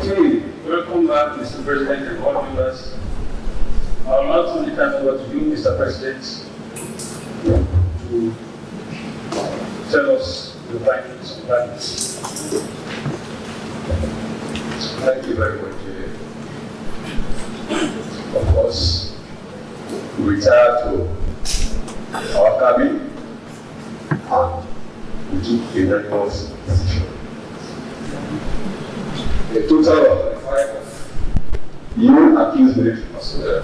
Okay, welcome back, Mr. President and board members. I will now turn the time over to you, Mr. President, to tell us the findings of that. Thank you very much. Of course, we retired to our cabin and we took a unanimous decision. A total of 5 you accused military personnel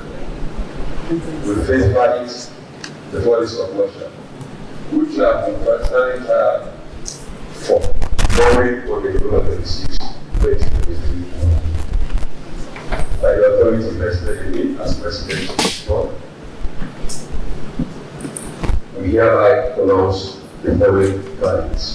will face verdicts before this conclusion, which have been personally tried for foreign or the government disease 2023 by the authority vested in me as president of the board. We hereby pronounce the following verdicts.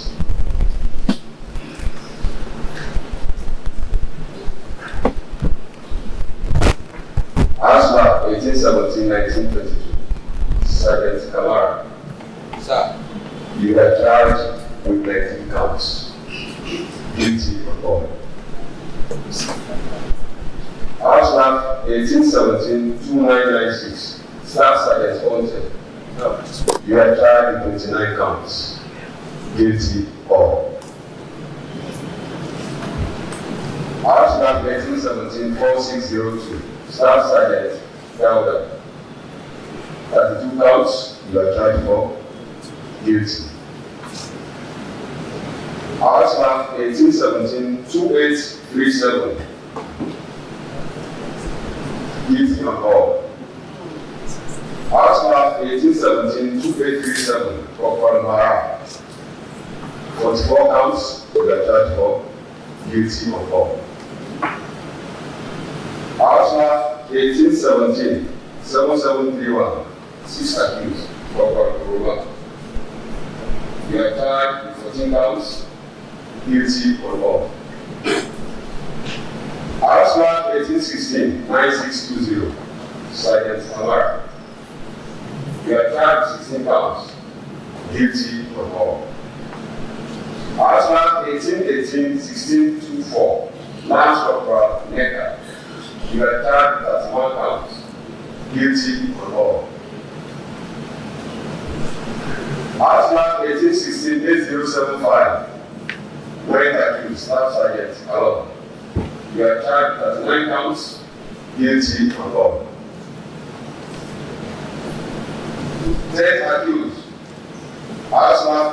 RSLAF 1817-1922, Sergeant Kamara. Sir. You are charged with 19 counts. Guilty of all. RSLAF 1817-2996, Staff Sergeant Ponte. You are charged with 29 counts. Guilty of all. RSLAF 1817-4602, Staff Sergeant Elder. 32 counts you are charged for. Guilty. RSLAF 1817-2837. Guilty on all. RSLAF 1817-2837 for Mara. 44 counts you are charged for. Guilty on all. RSLAF 1817-7731, 6 accused for Roma. You are charged with 14 counts, guilty on all. RSLAF 1816-9620, Sergeant Amara. You are charged with 16 counts, guilty on all. RSLAF 1818-1624, Lance Corporal Neka. You are charged with 31 counts, guilty on all. RSLAF 1816-8075, 9 accused, Staff Sergeant Alon. You are charged with 39 counts, guilty on all. 10 accused, RSLAF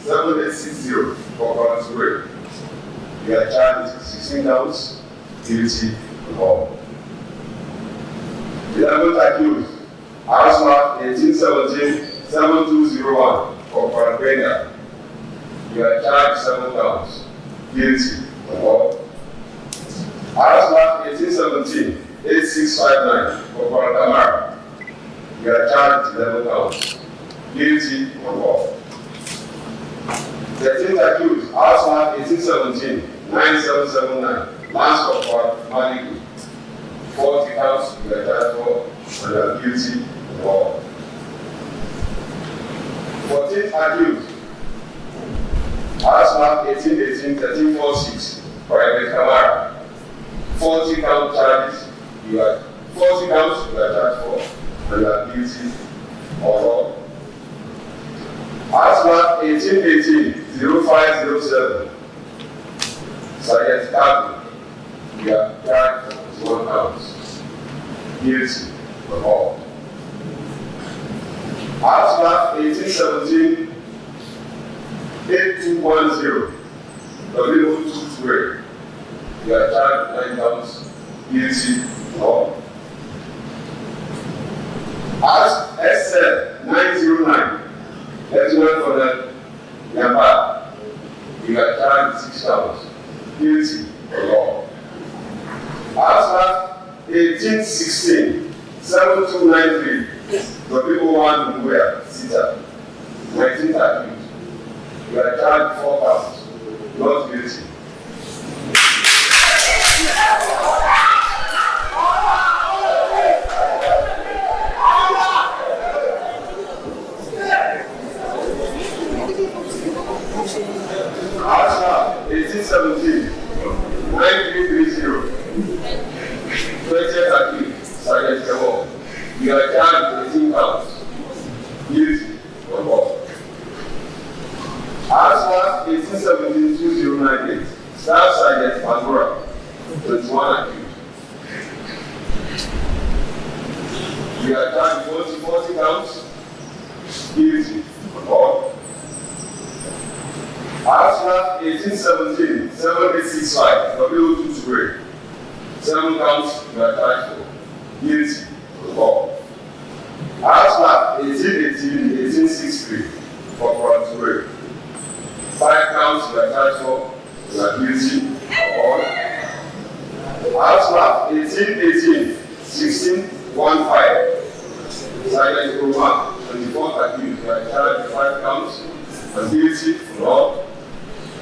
1817-7860 for Balansuré. You are charged with 16 counts, guilty on all. 11 accused, RSLAF 1817-7201 for Paragwenia. You are charged 7 counts, guilty on all. RSLAF 1817-8659 for Paragamara. You are charged 11 counts, guilty on all. 13 accused, RSLAF 1817-9779, Lance Corporal Maliku. 40 counts you are charged for, and you are guilty on all. 14 accused, RSLAF 1818-1346, Private Kamara. 40 count charges, you are 40 counts you are charged for, and you are guilty or wrong. RSLAF 1818-0507. Sergeant Cardinal, you are charged for 1 count. Guilty or wrong. RSLAF 1817-8210. W2 you are charged 9 counts. Guilty or wrong. RSL 909. Lieutenant Colonel Yamba, you are charged 6 counts. Guilty or wrong. RSLAF 1816-7293. The people want to wear sitter. 19th accused. You are charged 4 counts. Not guilty. RSLAF 1817-9330. 20th accused, Sergeant Kemo. You are charged 18 counts. Guilty or wrong. RSLAF 1817-2098. Staff Sergeant Pandora. 21 accused. You are charged 40 counts. Guilty or wrong. RSLAF 1817-7865, W2 7 counts you are charged for. Guilty or wrong. RSLAF 1818-1863, for fraud 5 counts you are charged for. You are guilty or wrong. RSLAF 1818-1615, Sergeant Roma, 24th accused, you are charged 5 counts. And guilty or wrong.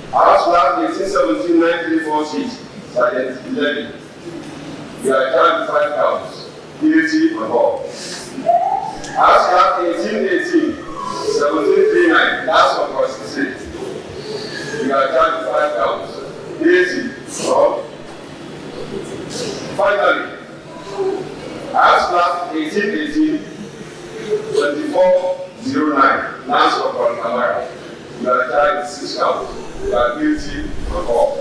RSLAF 1817-9346, Sergeant Leone. You are charged 5 counts. Guilty or wrong. RSLAF 1818-1739, last one for 66. You are charged 5 counts. Guilty or wrong. Finally, RSLAF 1818-2409, last one for Camara. You are charged 6 counts. You are guilty or wrong.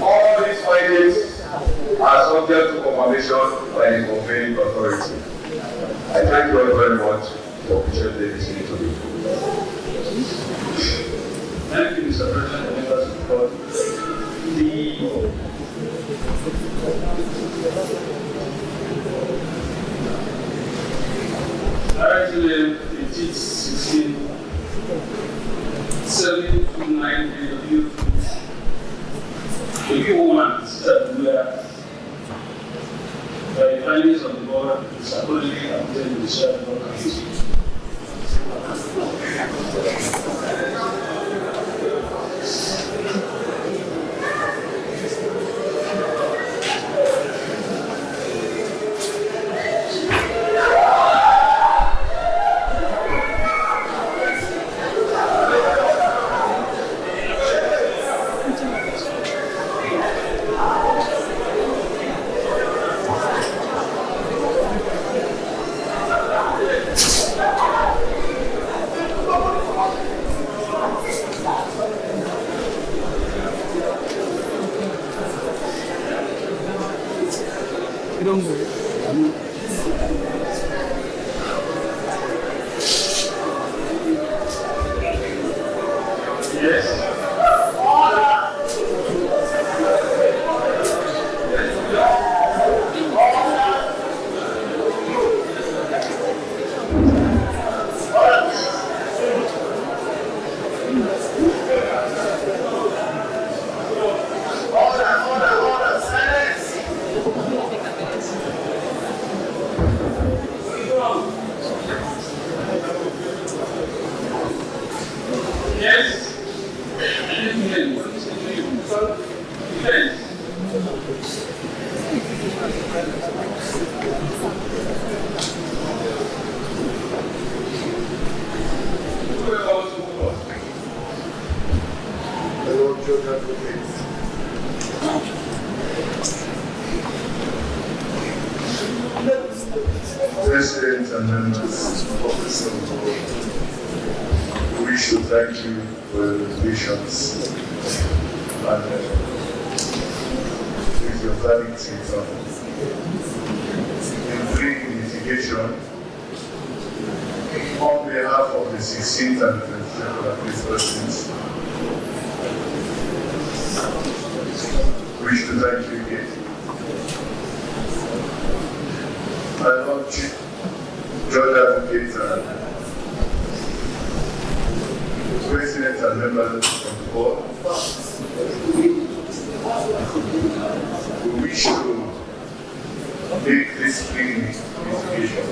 All these findings are subject to confirmation by the conveying authority. I thank you all very much for patiently listening to me. Thank you, Mr. President, and members of the court. The RSLAF 1816-7293 the U1 is that where by the findings of the board is accordingly updated in the Shadow Committee. President and members of the Senate, we wish to thank you for your patience and with your valid in plea mitigation on behalf of the 16th and 22nd accused persons. We wish to thank you again. My Lord Chief Judge Advocate President and members of the board, we wish to make this plea mitigation.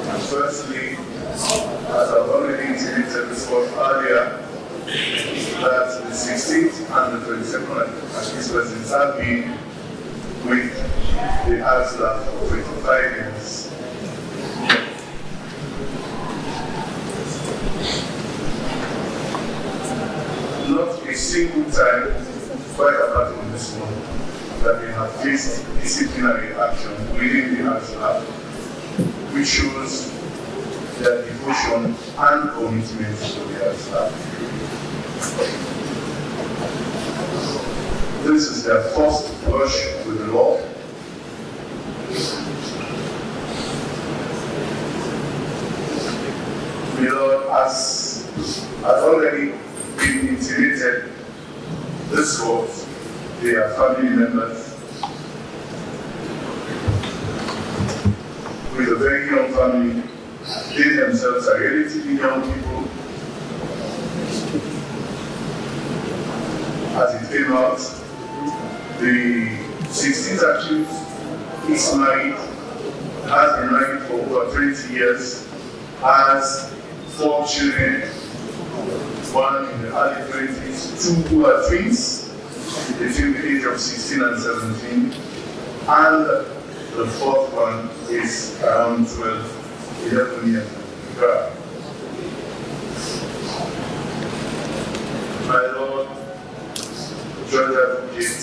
And firstly, as I've already intimated before earlier, that the 16th and the 22nd accused persons have been with the RSLAF for 25 years. Not a single time, quite apart from this one, that they have faced disciplinary action within the RSLAF, which shows their devotion and commitment to the RSLAF. This is their first brush with the law. The Lord has already been intimated. This court, they are family members with a very young family. They themselves are relatively young people. As it came out, the 16th accused is married, has been married for over 20 years, has 4 children, one in the early 20s, 2 who are twins, between the age of 16 and 17, and the 4th one is around 12, 11 years old. My Lord, Judge Advocate,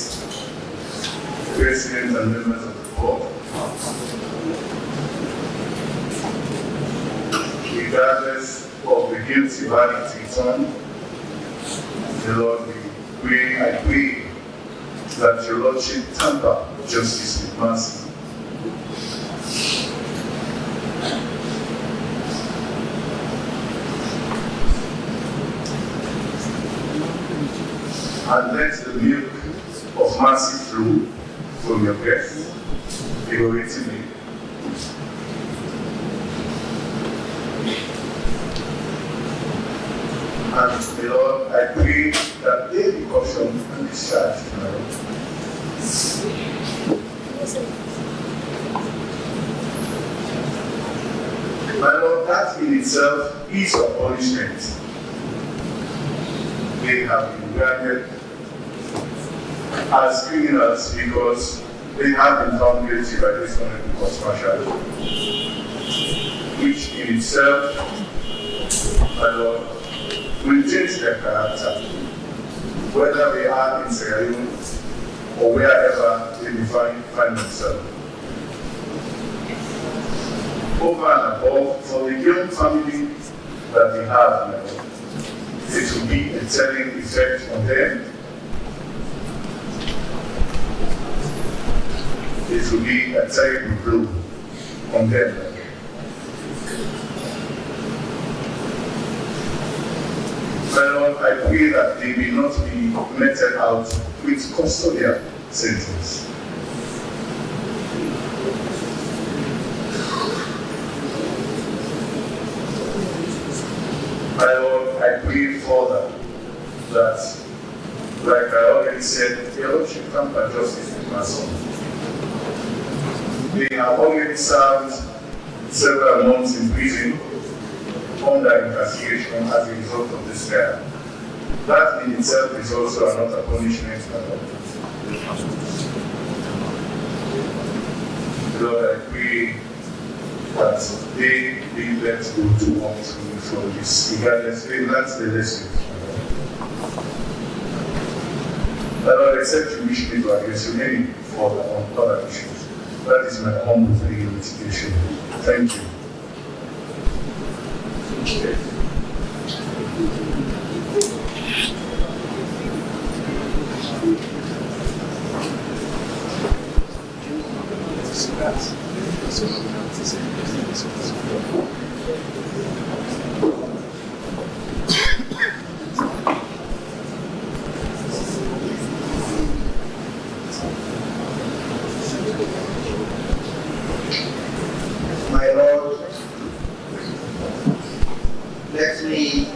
President and members of the board, regardless of the guilty verdict returned, the Lord, I pray that your Lordship temper justice with mercy. And let the milk of mercy flow from your breast, figuratively. And the Lord, I pray that they be cautioned and discharged. My Lord, that in itself is a punishment. They have been granted as criminals because they have been found guilty by this honorable court martial, which in itself, my Lord, will change their character, whether they are in Sierra Leone or wherever they find themselves. Over and above, for the young family that they have, my Lord, it will be a telling effect on them. It will be a terrible blow on them. My Lord, I pray that they will not be meted out with custodial sentence. My Lord, I pray further that, like I already said, the Lordship temper justice with mercy. They have already served several months in prison under investigation as a result of this trial. That in itself is also another punishment. Lord, I pray that they being let go to walk through from this, regardless, that's the lesson. Lord, except you wish me to address you maybe for other issues. That is my humble plea in mitigation. Thank you. My Lord, let me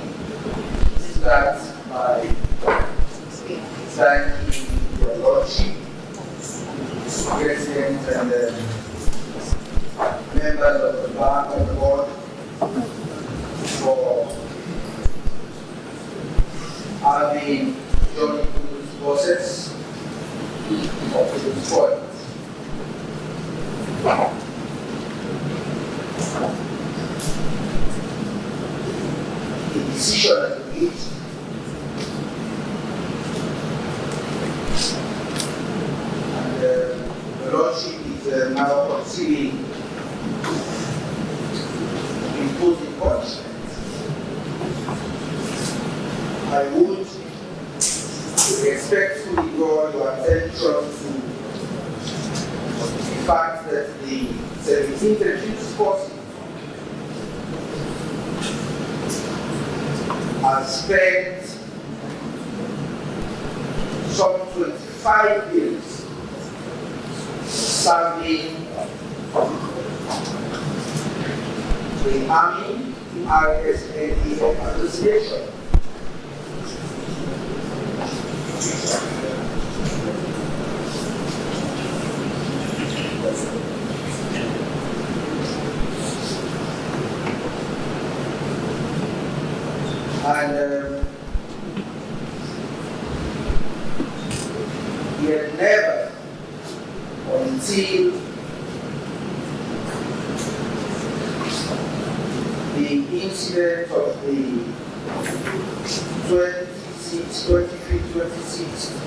start by thanking your Lordship, President and members of the Bar of the Board for having joined this process of this point. The decision has been reached. And the Lordship is now considering imposing punishment. I would respectfully draw your attention to the fact that the 17th accused person has spent some 25 years serving the Army RSLAF Association. And he had never, until the incident of the 26th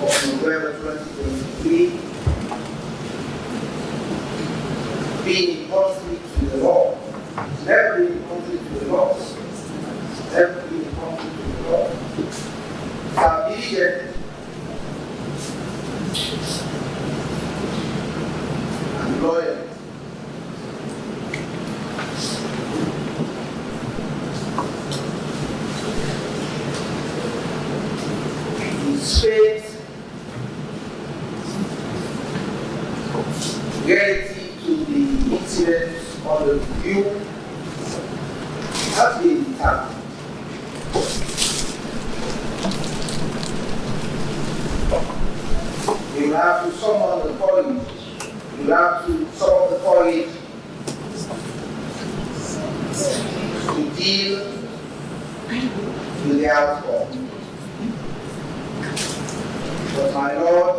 of November 2023, being in conflict with the law. It's never been in conflict with the laws. It's never been in conflict with the law. Our diligent and loyal. His faith relative to the incident on the review has been determined. You have to summon the courage. You have to summon the courage to deal with the outcome. But my Lord,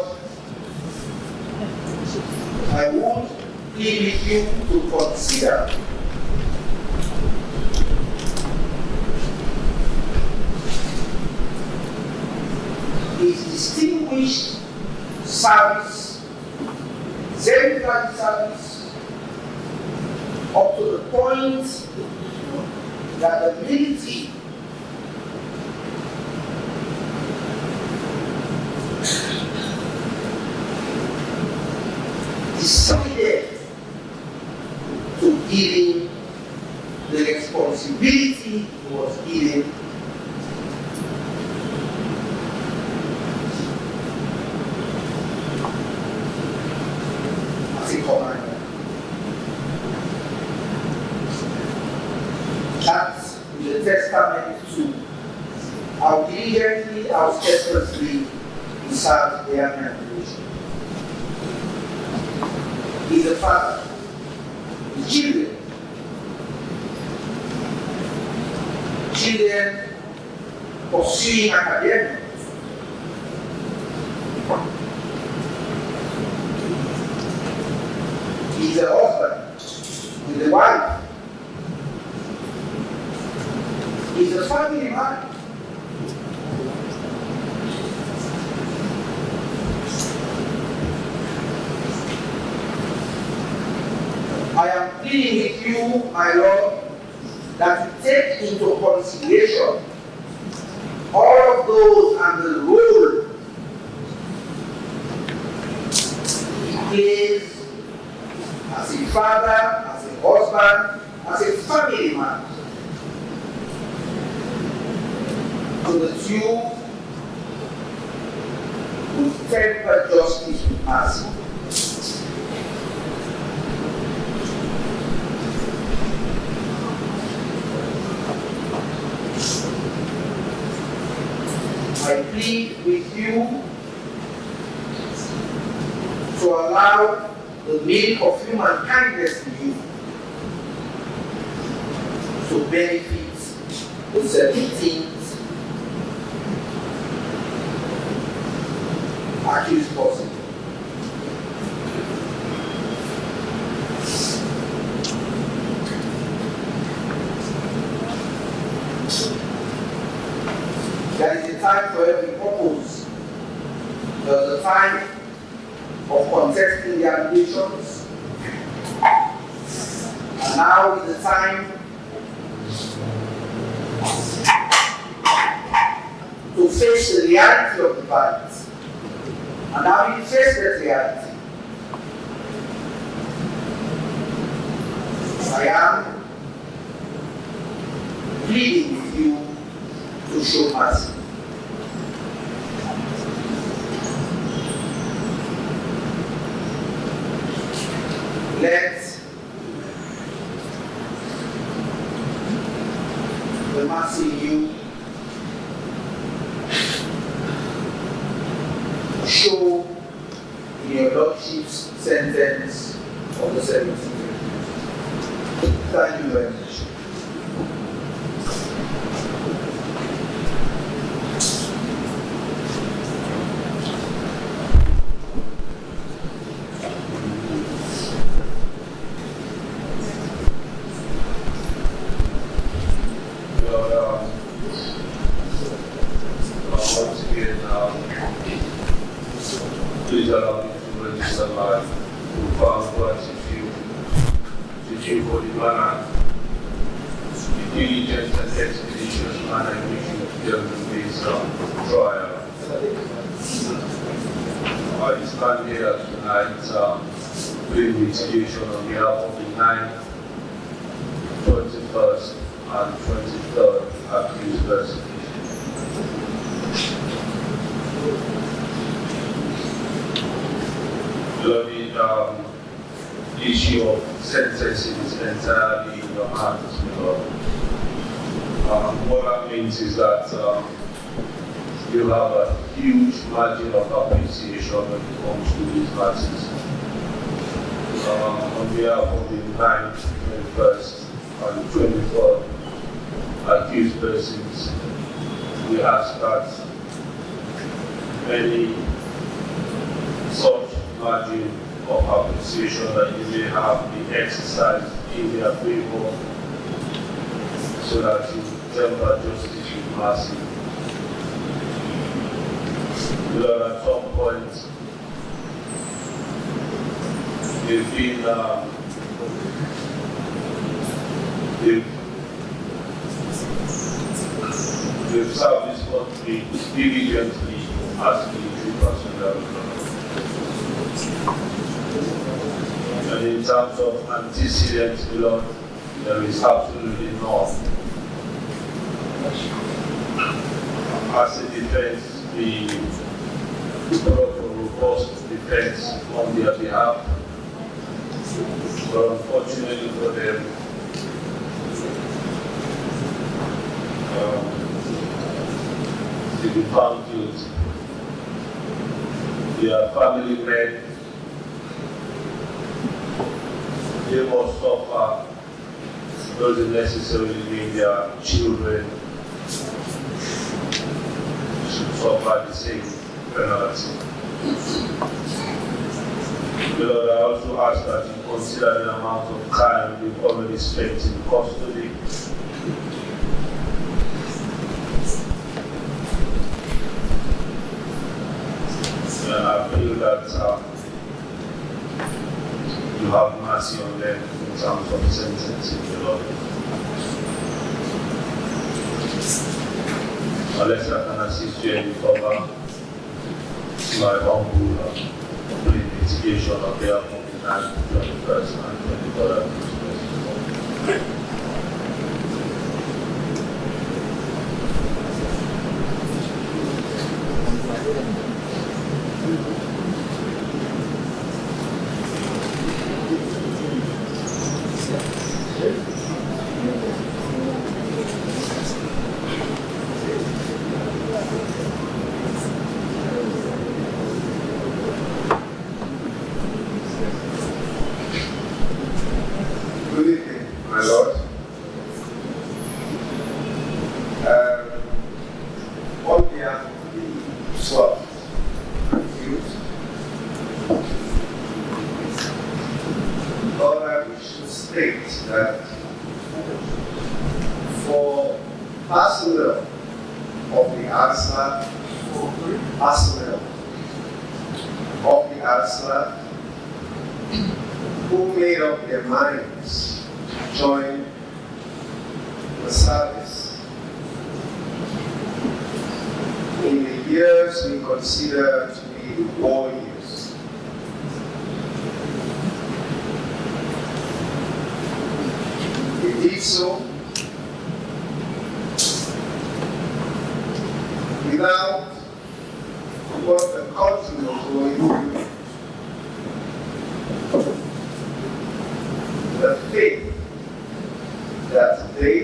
I would plead with you to consider his distinguished service, exemplary service, up to the point that the military decided to give him the responsibility he was given as a commander. That's the testament to how diligently, how steadfastly he served the Rehabilitation. He's a father, his children pursuing academia. He's a husband. pleading with you, my Lord, that you take into consideration all of those and the role he plays as a father, as a husband, as a family man, so that you will temper justice with mercy. I plead with you to allow the milk of human kindness in you to benefit the 17th accused person. There is a time for every purpose. There is a time of contesting the allegations. And now is the time to face the reality of the fight. And now you face that reality. I am pleading with you to show mercy. Let the mercy in you show in your Lordship's sentence of the 17th. Thank you very much. Please allow me to register my profound gratitude for the manner, the diligent and expeditious manner in which you dealt with this trial. I stand here tonight doing mitigation on behalf of the 9th, 21st, and 23rd accused persons. The issue of sentencing is entirely in your hands, Lord. What that means is that you have a huge margin of appreciation when it comes to these matters. On behalf of the 9th, 21st, and 23rd accused persons, we ask that any such margin of appreciation that you may have be exercised in their favor, so that you temper justice with mercy. Lord, at some point, they've been they've served this country diligently as military personnel. And in terms of antecedents, Lord, there is absolutely none. As a defense, we brought a robust defense on their behalf. But unfortunately for them, they be found guilty. They are family men. They must suffer, doesn't necessarily mean their children should suffer the same penalty. Lord, I also ask that you consider the amount of time we've already spent in custody. And I feel that you have mercy on them in terms of sentencing the law. Unless I can assist you any further, my humble plea mitigation on behalf of the 9th, 21st, and 23rd Christmas. Good evening, my Lord. On behalf of the 12 accused, Lord, I wish to state that for personnel of the RSLAF, who made up their minds to join the service in the years we consider to be the war years. They did so without what the country was going through. The faith that they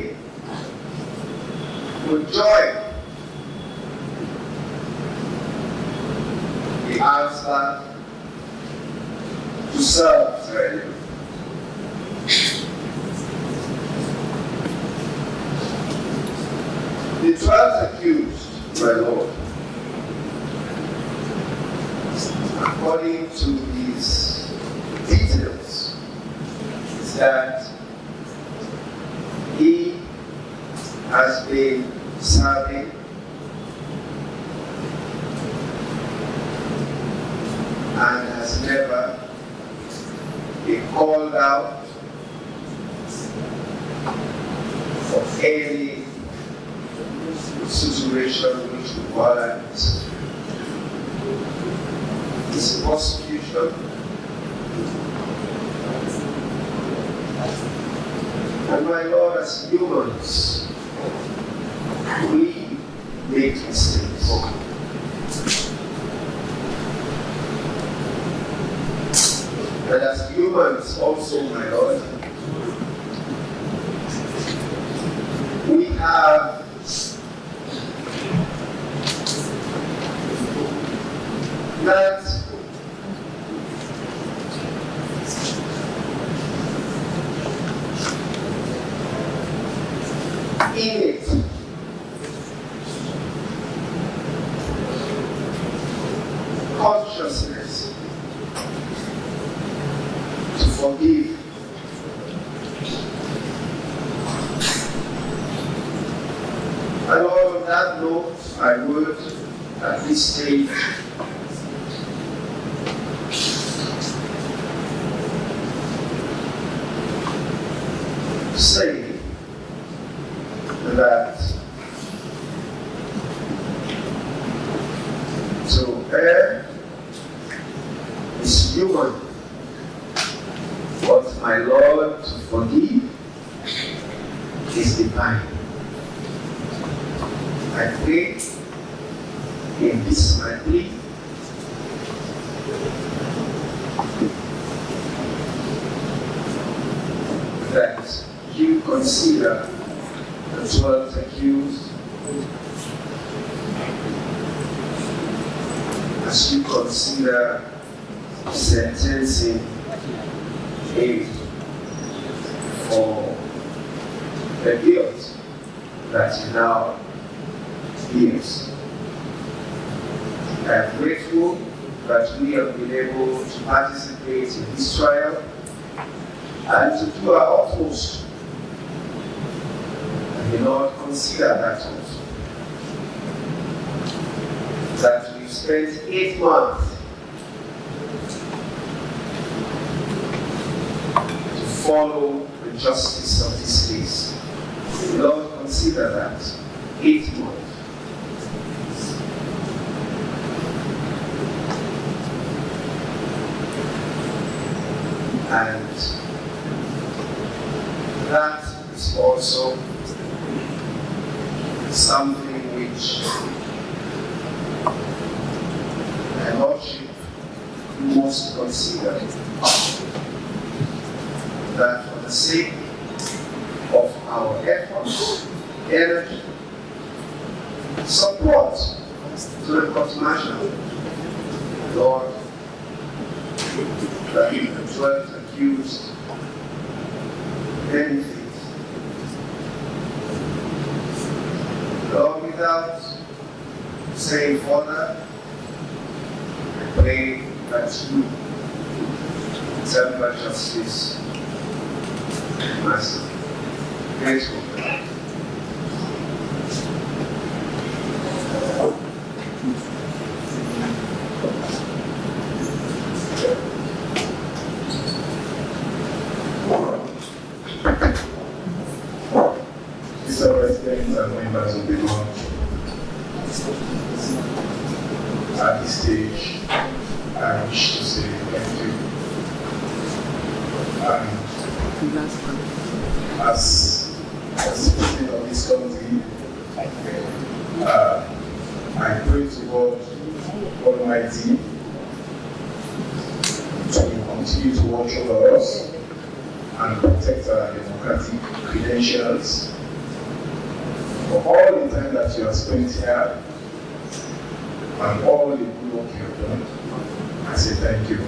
would join the RSLAF to serve Sierra Leone. The 12 accused, my Lord, according to these details, is that he has been serving and has never been called out for any situation which would warrant his prosecution. And my Lord, as humans, we make mistakes. And as humans also, my Lord, we have that innate consciousness to forgive. And all on that note, I would, at this stage, say that to err is human, but my Lord, to forgive is divine. I pray in this my plea that you consider the 12 accused as you consider sentencing him for the guilt that he now bears. I am grateful that we have been able to participate in this trial and to do our utmost. And the Lord consider that also. That we've spent 8 months to follow the justice of this case. Lord, consider that 8 months. And that is also something which the Lordship must consider, that for the sake of our efforts, energy, support to the court martial, Lord, that the 12 accused benefit. Lord, without saying further, I pray that you temper justice, mercy, grateful for that. Mr. President and members of the board, at this stage, I wish to say thank you. And as President of this country, I pray to God Almighty to continue to watch over us and protect our democratic credentials. For all the time that you have spent here and all the good work you have done, I say thank you.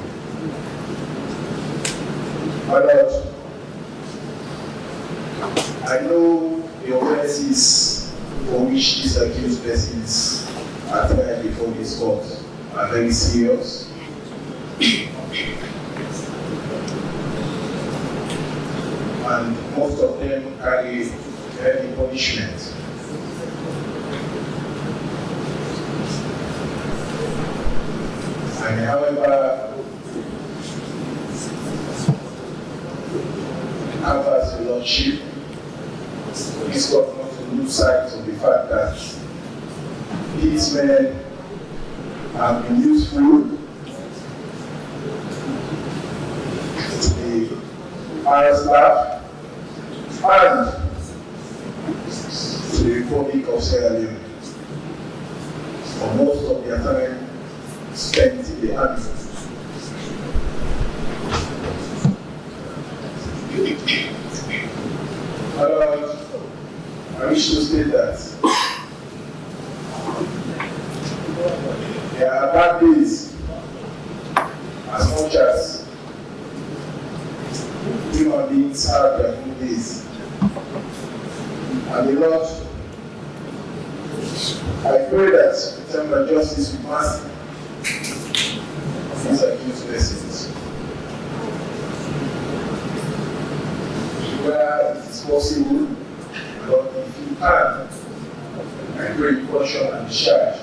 My Lord, I know the offenses for which these accused persons are tried before this court are very serious. And most of them carry heavy punishment. And however, as the Lordship, this court not to lose sight of the fact that these men have been useful to the RSLAF and to the Republic of Sierra Leone for most of their time spent in the army. I wish to state that there are bad days as much as human beings have their good days. And the Lord, I pray that in terms of justice with mercy, these accused persons, where it is possible, but if you can, I pray caution and discharge.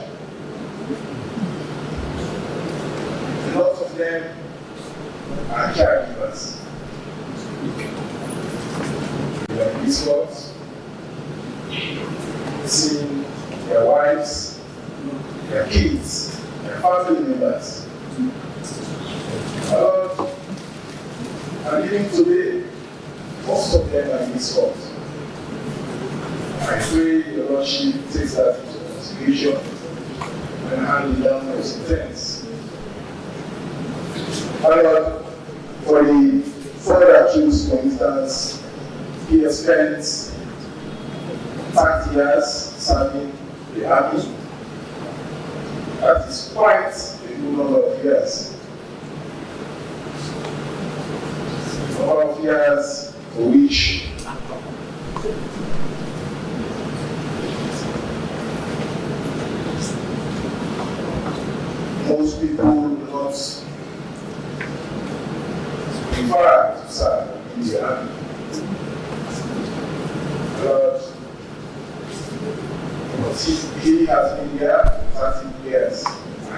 A lot of them are caregivers. They are in this court, seeing their wives, their kids, their family members. And even today, most of them are in this court. I pray the Lordship takes that into consideration and handle down those intents. Lord, for the further accused, for instance, he has spent 30 years serving the army. That is quite a good number of years. Number of years for which most people do not prefer to serve in the army. But he has been there for 30 years. I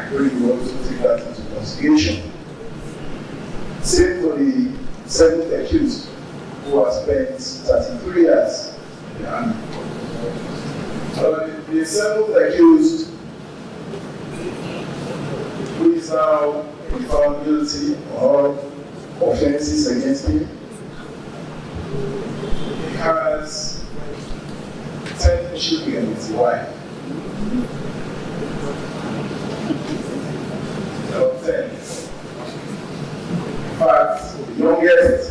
pray you also take that into consideration. Same for the 7th accused. who has spent 33 years in the army. The seventh accused, who is now found guilty of offenses against him, he has 10 children with his wife. 10. In fact, the youngest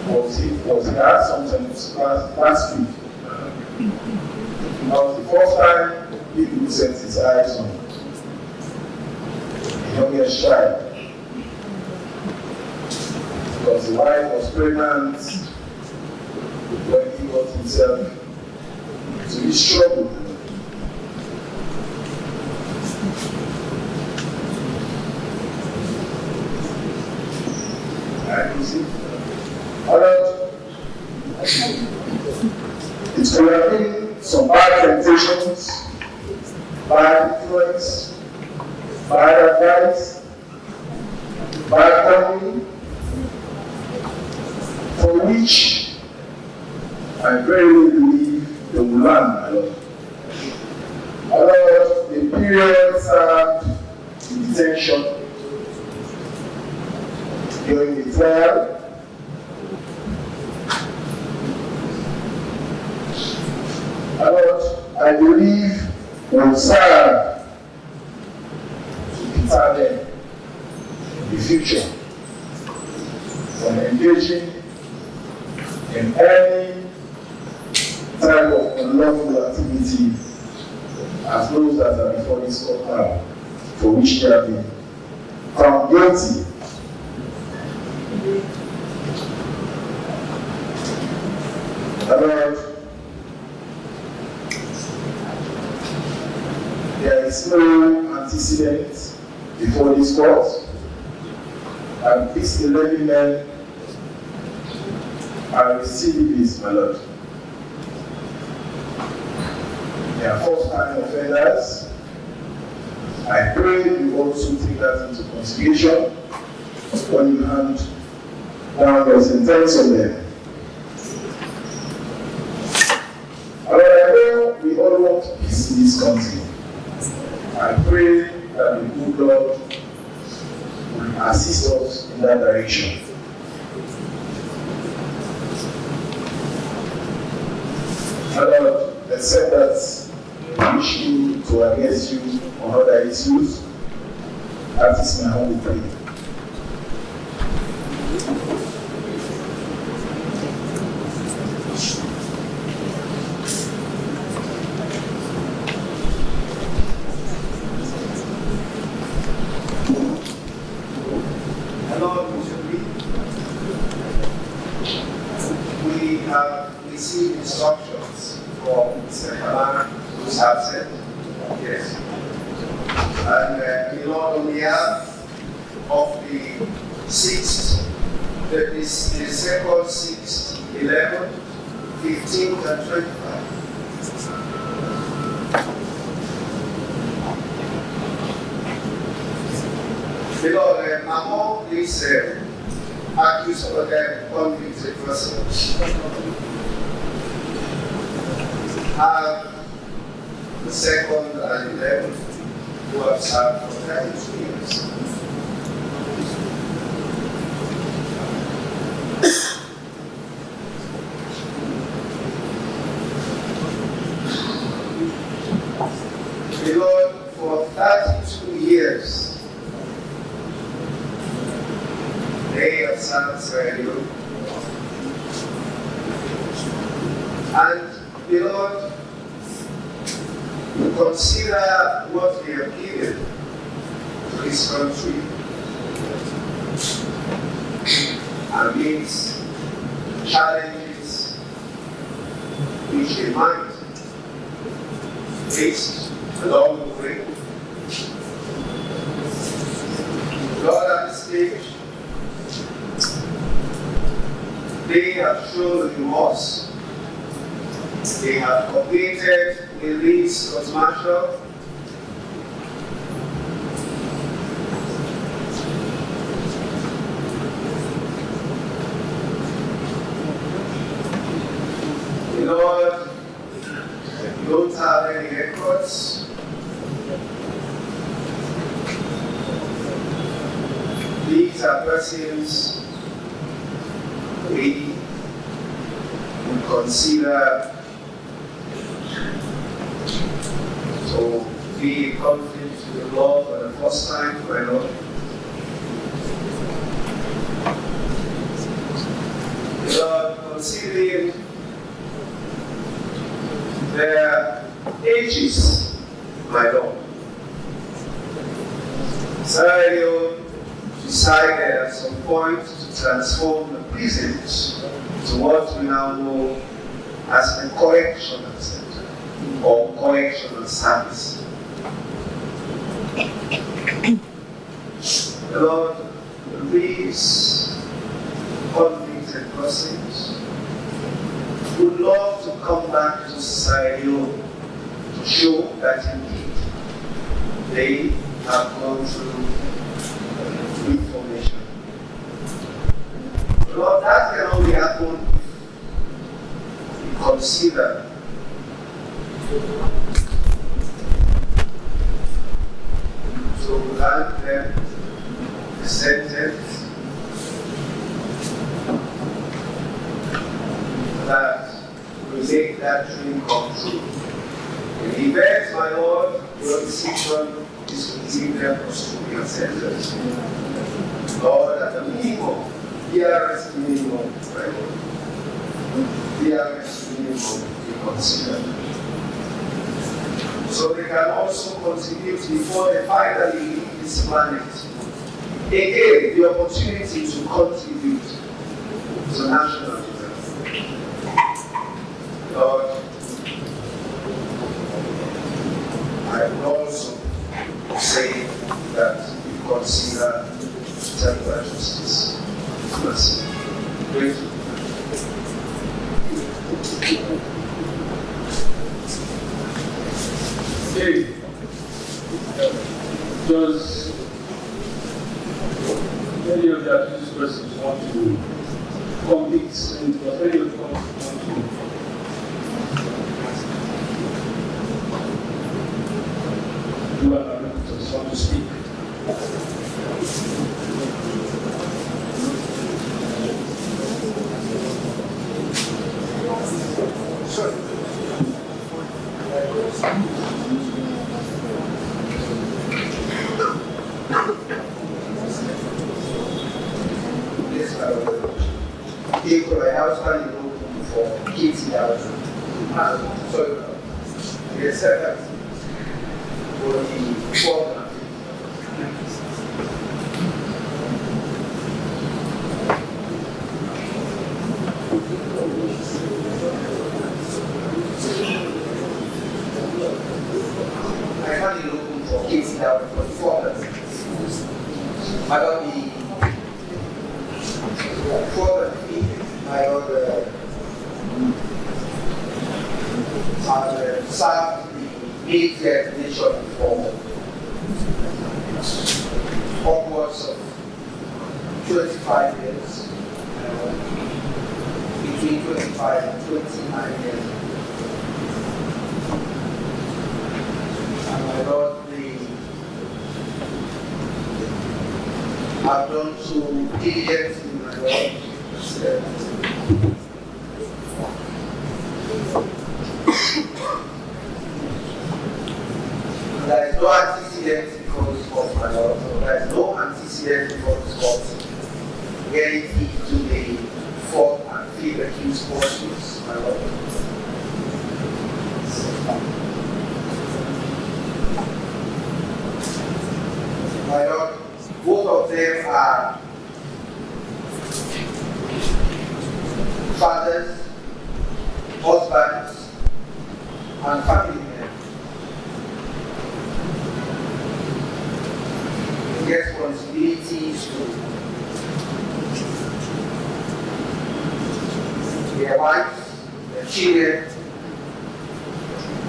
was here sometimes last week. That was the first time he set his eyes on the youngest child. Because the wife was pregnant when he got himself to this trouble. You see, it could have been some bad temptations, bad influence, bad advice, bad company, for which I verily believe they will learn a lot. The period served in detention during the trial, I believe will serve to deter them in the future from engaging in any type of unlawful activity as those that are before this court now, for which they have been found guilty. There is no antecedent before this court, and these 11 men are recidivists, my lord. They are first-time offenders. I pray you also take that into consideration when you hand down your sentence on them. I know we all want peace in this country. I pray that the good Lord will assist us in that direction. Lord, except that I wish you to address you on other issues, that is my only prayer. We have received instructions from Mr. Kalan, who is absent. Yes. And on behalf of the 6th, that is the 2nd, 6th, 11th, 15th, and 25th. Beloved, among these accused of convicted persons have the 2nd and 11th who have served for 32 years. Beloved, for 32 years, they have served you. And beloved, consider what they have given to this country amidst challenges which they might face along the way. Lord, at this stage, they have shown remorse. They have completed release of martial. These are persons we will consider to be conflict to the law for the first time, my Lord. Lord, considering their ages, my Lord. Leone decided at some point to transform the prisons to what we now know as a correctional center or correctional service. Lord, these convicted persons would love to come back to society to show that indeed they have gone through reformation. Lord, that can only happen if we consider to grant them the sentence that will make that dream come true. In the event, my Lord, your decision is to give them custodial sentence. Lord, at the minimum, the arrest minimum, my Lord. The arrest minimum be considered. So they can also contribute before they finally leave this planet. Again, the opportunity to contribute to national development. Lord, I would also say that you consider temporal justice. Mercy. Grateful. Okay. Does any of the accused persons want to convict and does any of them want to do an analysis, want to speak? Upwards of 25 years, between 25 and 29 years. And my Lord, they have done so diligently, my Lord. There is no antecedent before this court, my Lord. There is no antecedent before this court relative to the fourth and fifth accused persons, my Lord. My Lord, both of them are fathers, husbands, and family men. Responsibilities to their wives, their children,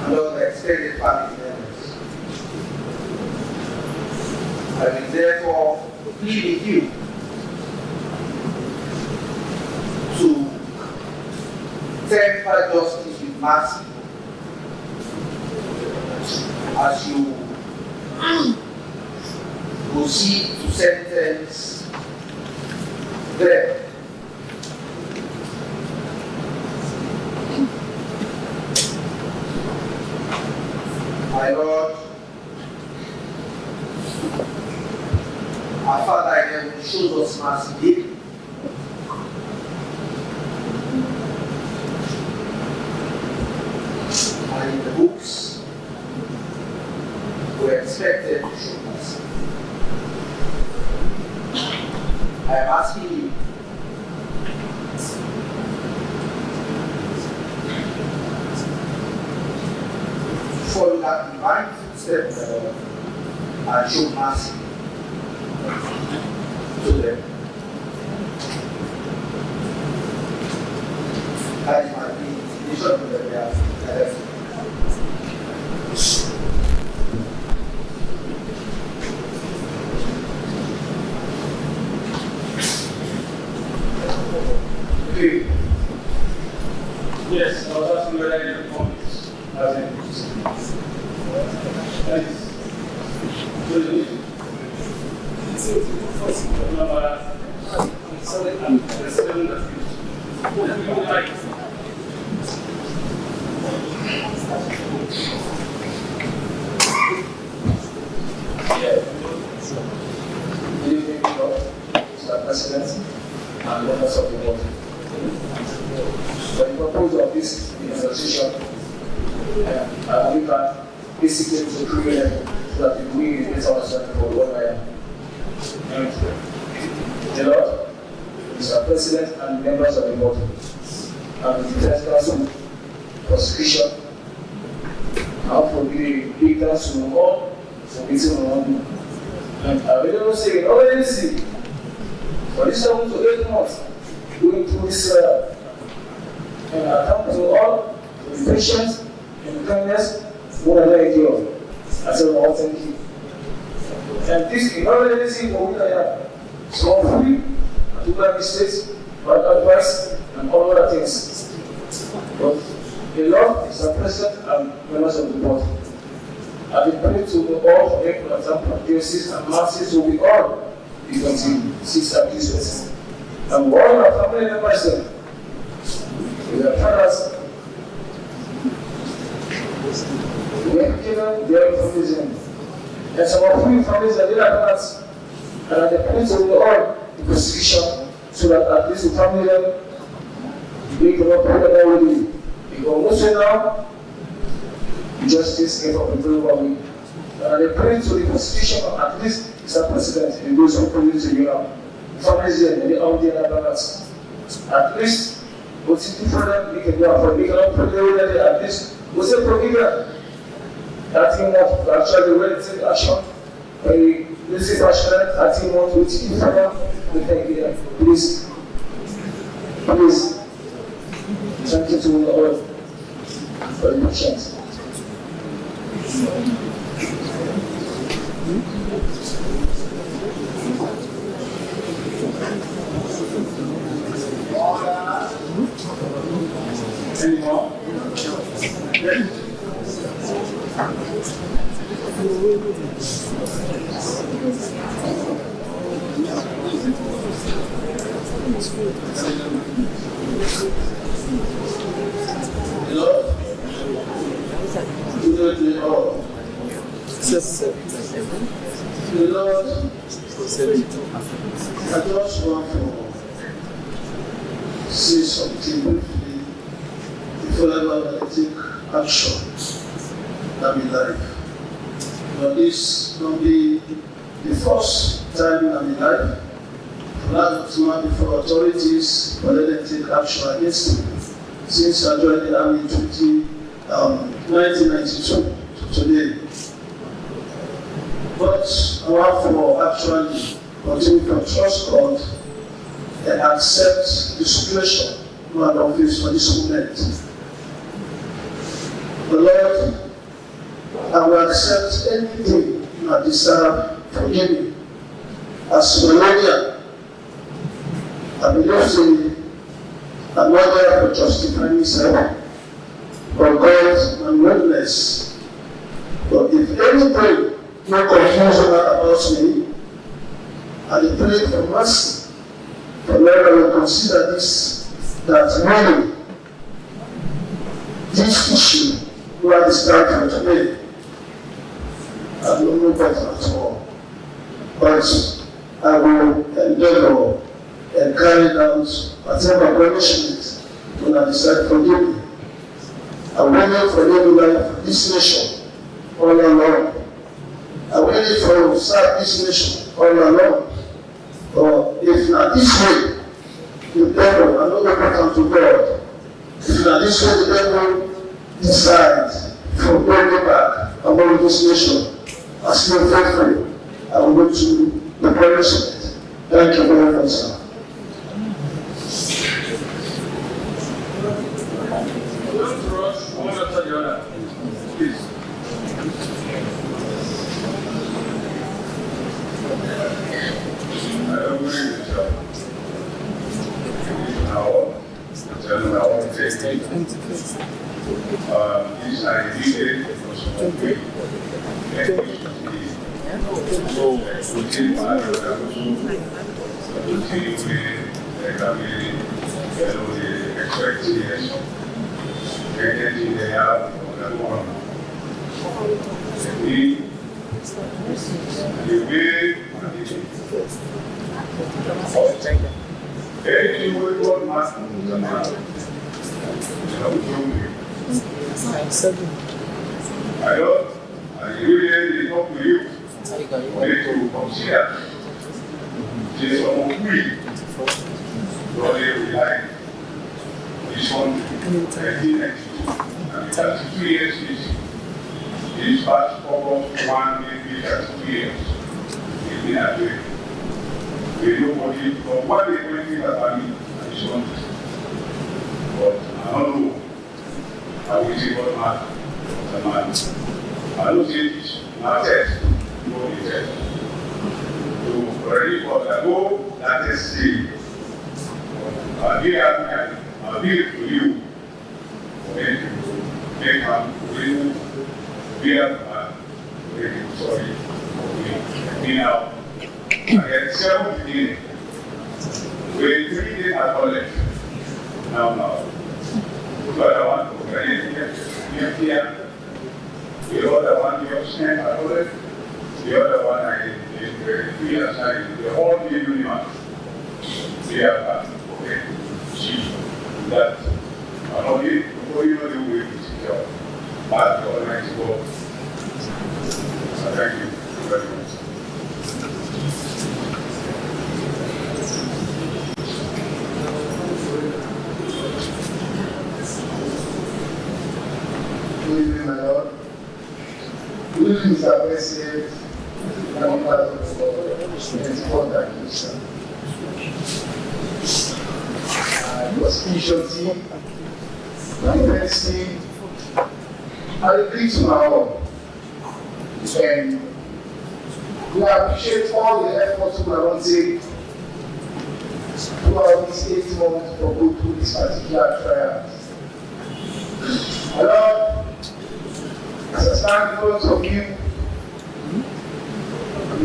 and all the extended family members. I will therefore plead with you to temper justice with mercy as you proceed to sentence there. My Lord, our Father in heaven shows us mercy daily. And in the books, we're expected to show mercy. I am asking you to follow that divine footstep and show mercy to them. That is my plea. They should know that they are left. Yes, I was asking whether any comments as in Good evening, Mr. President and members of the board. For the purpose of this presentation, I believe that basically to create so that we get ourselves for what I am. Hello, Mr. President and members of the board, and the Defense Council, prosecution, and for the big thanks to all for meeting on. And I really want to say, already see, for this 7 to 8 months, going through this and I thank to all for the patience and the kindness what I like you. I said, well, thank you. And this is already see for me I am. So I'm free to do my mistakes, my advice, and all other things. But the Lord is the President and members of the board. I will pray to all for them for example, justice and mercy will be all the 26 accusers. And all our family members there, with their fathers, we have given their families in. And some of you families are their parents, and at the point of all the prosecution, so that at least the family them, we cannot put that way. Because also now, justice came from the very one. And they pray to the prosecution of at least Mr. President and those who produce the union. Families there, and they all the other balance. At least, what's it for them? We can do for we cannot put the way that at least what's it for them? That thing of actually when it's in action, when we see passionate, that thing wants to teach for them, we thank you. Please, thank you to all for the patience. anymore. Yes. The Lord, I just want to say something briefly before I take action in my life. But this will be the first time in my life that before authorities for them to take action against me since I joined the army in 1992 to today. But I want to actually continue to trust God and accept the situation we are not faced for this moment. The Lord, I will accept anything I deserve for giving. As Melania, I believe I'm not there to justify myself, but God's willingness. But if anything no confusion about me, and pray for mercy for Lord, I will consider this, that really, this issue we are discussing today, I don't know better at all. But I will endeavor and carry out whatever punishment when I decide to forgive me. I will for living life for this nation all along. I will for serve this nation all along. But if not this way, the devil, I know the come to God. If not this way, the devil decides from going back among this nation. I still faithful. I will go to the punishment. Thank you very much, sir. Don't rush one after the other. Please. I don't believe in the job. Now, I want to take it. These are needed for some way. I don't. I really talk to you. We need to consider. Just some we. Really like this one. 1992. And 32 years is. This past August 1 maybe 32 years. It's been a day. We know what it is. But what they going to think about me and this one. But I don't know. I will say what matters. I don't say this. Not test. No test. So already for the go, that is still. I'll be happy. I'll be to you. Okay. Make up. Be up. Sorry. Me now. I get 7 beginning. We 3 days at college. Now. The other one, here. The other one, you understand, I told it. The other one, I did 3 years. The whole union. We have, okay. That, I know you, before you know the way to see job. But the Almighty God. Thank you very much. Good evening, my Lord. Good evening, Mr. President, and members of the board and sir. Prosecution team, my defense team, I agree to my own. And we appreciate all the efforts we are going to take throughout these 8 months for going through this particular trial. My Lord, as I stand in front of you,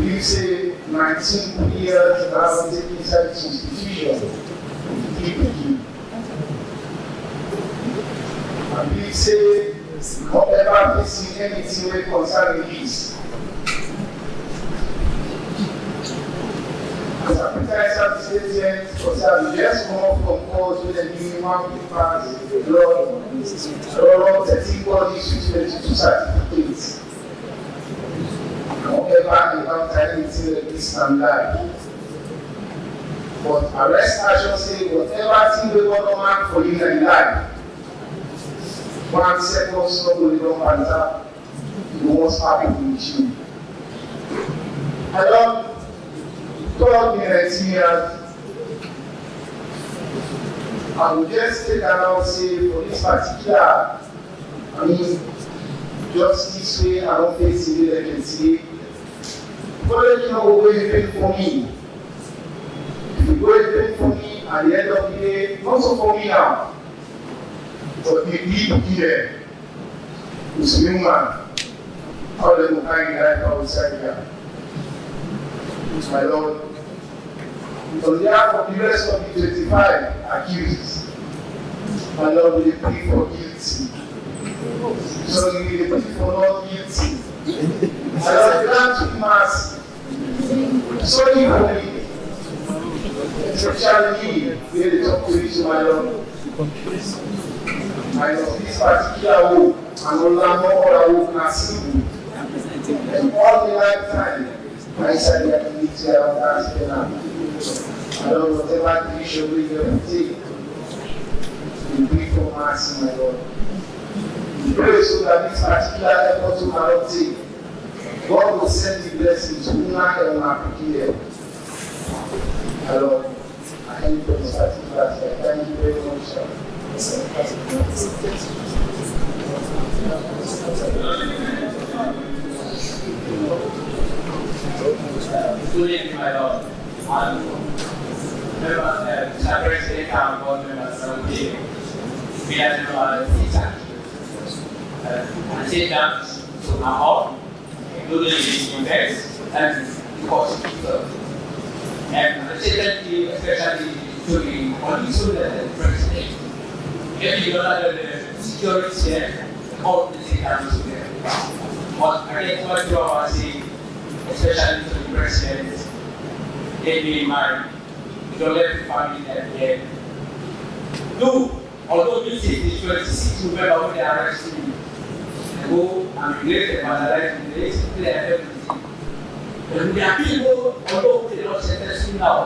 you say 19 years now taking inside this institution to keep with you. And you say, whatever facing anything concerning this. As I prepare the statement, because I will just come up from court with a minimum papers, law, 13 bodies, 22 certificates. Whatever encounter anything like this can die. But arrest action say whatever thing we want to mark for you can die. 1 second struggle you don't answer, you must happen with you. I don't told me 19 years. I will just take and say for this particular, just this way I don't face it like I can see. But you know what you pay for me. If you go and pay for me at the end of the day, not so for me now. But the people here, who's human, how they will find life outside here. My Lord, On behalf of the rest of the 25 accused, my Lord, we plead for guilty. So we plead for not guilty. My Lord, grant mercy. So equally, especially where they talk to you, my Lord. My Lord, this particular hope, and all other hope, and all the lifetime, my son, they are need to have asked them. I don't know whatever decision we will take. We pray for mercy, my Lord. We pray so that this particular effort will not take. God will send the blessings to Una and Mapuki. My Lord, I thank you for this particular thing. Thank you very much, sir. Good evening, my Lord. Mr. President and board members of the we have teacher. I say thanks to my all, including the investors and the hospital. And I say thank you especially to the Honorable President. If you don't have the security there, all the things are there. But I get what you are saying, especially to the President, they be in mind. Don't let the family there. No, although this is the 26th November when they arrested me, I go and relate them and I like to play everything. And there are people, although they don't sentence me now,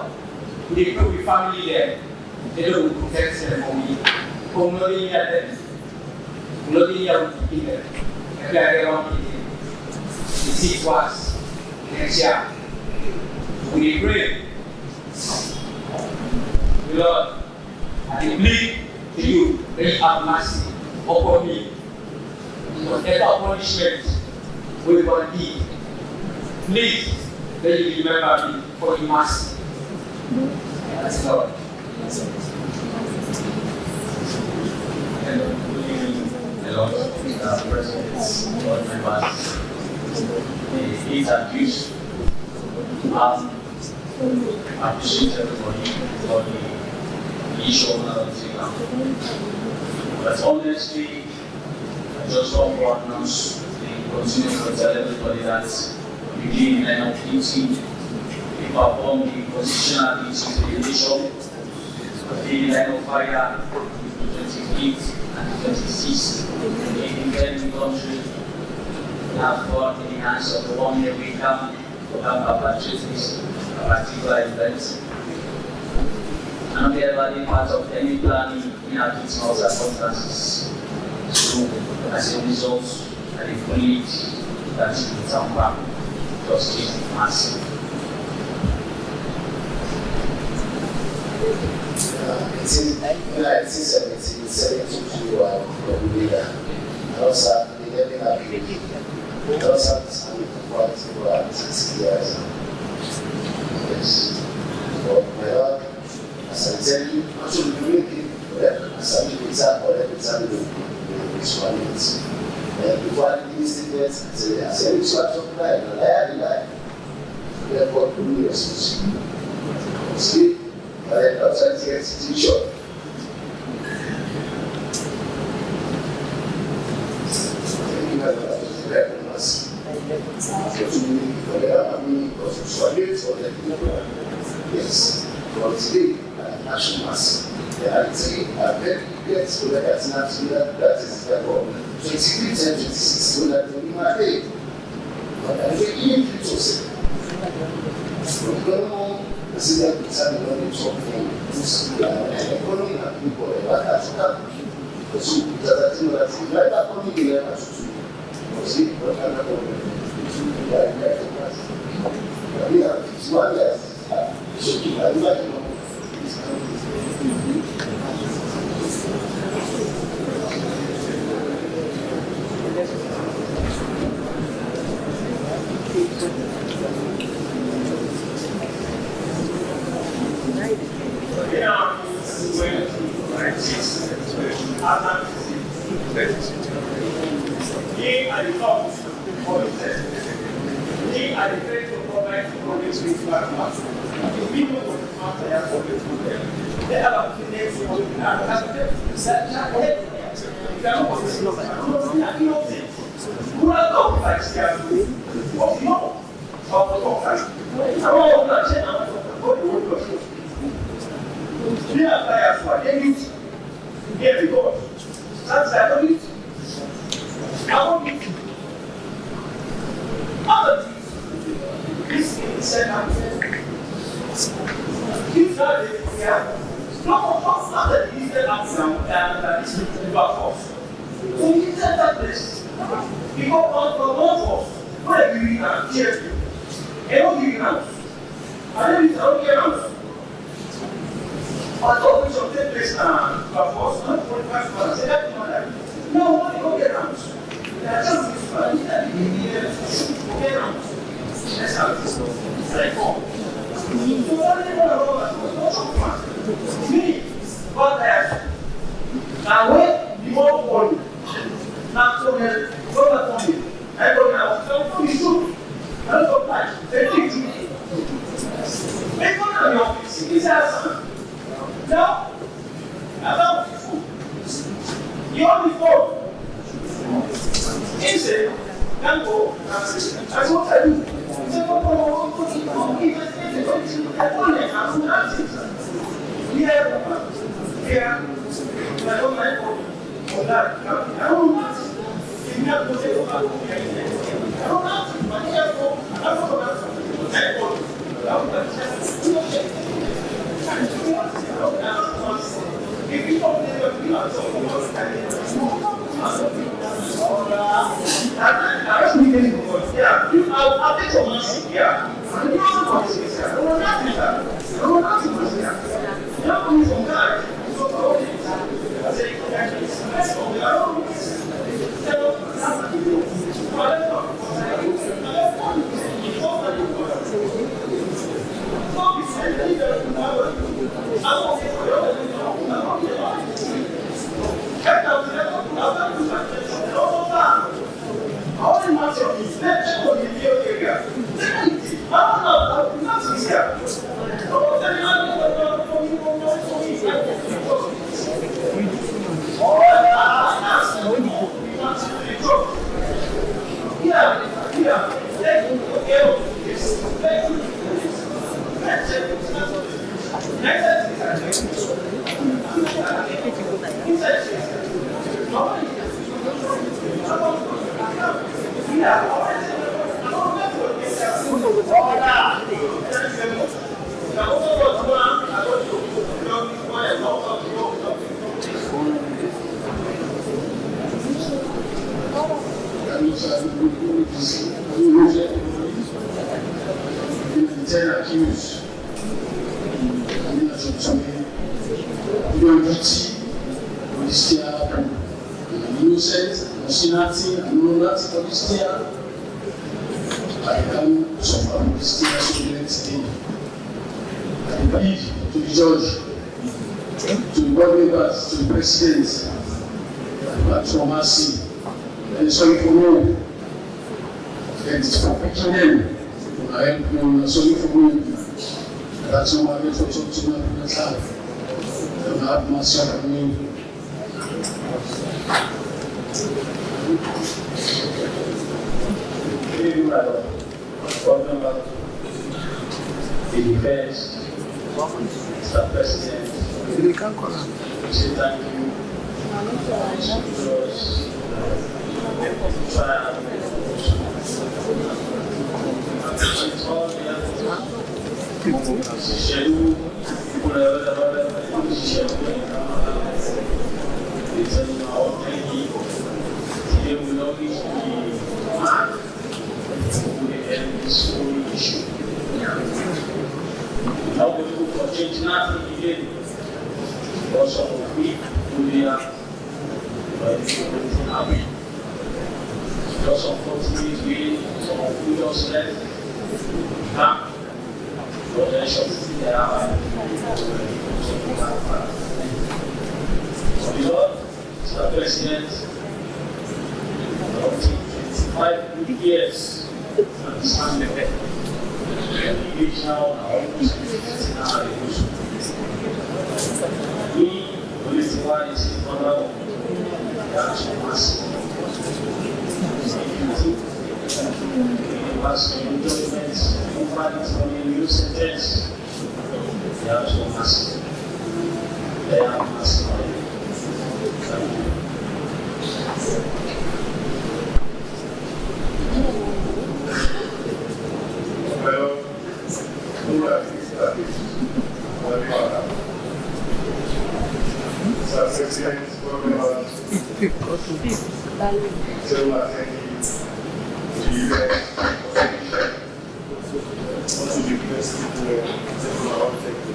they put the family there, they don't protect them for me. Come not in them, not in them, if they are around me. The seat was next year. We pray. Lord, I plead to you, may you have mercy upon me. Whatever punishment we will be, please, may you remember me for your mercy. Yes, Lord. Hello, presidents, board members, the eight accused. I appreciate everybody for the issue of the now. But honestly, I just want to announce the continue to tell everybody that we did in line of duty, we perform the constitutional duties of the nation, we did in line of fire, 25th and 26th, in defending the country, we have got in the hands of the 1 year we come to have perpetrated this particular event. And we are any part of any planning in our kids' or circumstances. So, as a result, I believe that you will come back just keep mercy. In 1972, I was a leader. I also had the living ability. I also had this quality for 60 years. Yes. But my Lord, as I tell you, I should be making as I before I did this statement, I said, it's what you're lying, and I had a lie. Therefore, do me responsibility. See, but I'm not trying to get situation. Thank you very much. Very much. Yes, but today, national mass. I think I bet you get to the national that is the problem. 23 and 26 so that they will not pay. But I think even if you say, we don't know the city of San Antonio talk from this economy and people, but that's not because you put that thing that you like that coming in there to see what kind of problem. We have 51 years. So I imagine I declare to provide for this week engage now and almost in our evolution. We, police one is for now, the action massive. Maximum judgments, infants from a new sentence, they are so massive. They are massive. Thank you. Well, who are these studies? Subsistence problems, several attending to events, what to be best people, several objectives.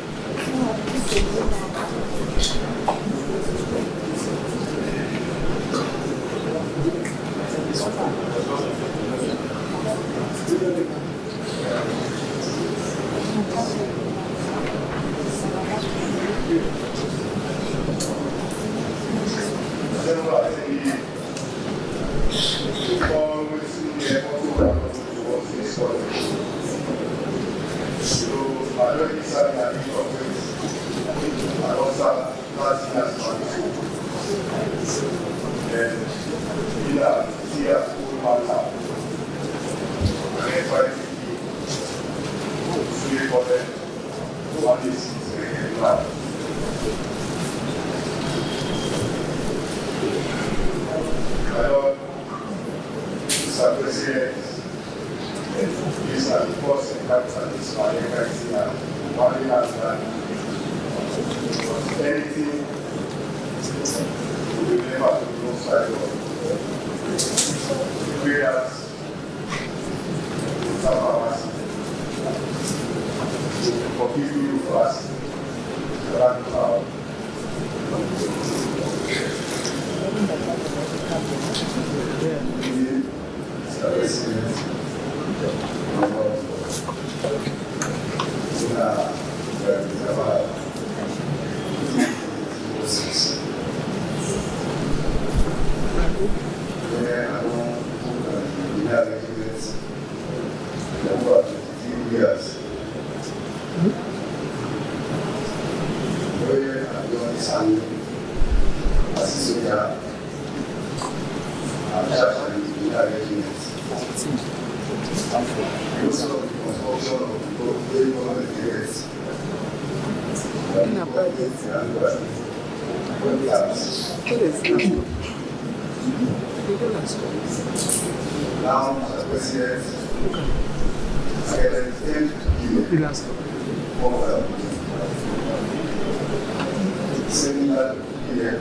Now, Mr. President, I can intend to give more similar here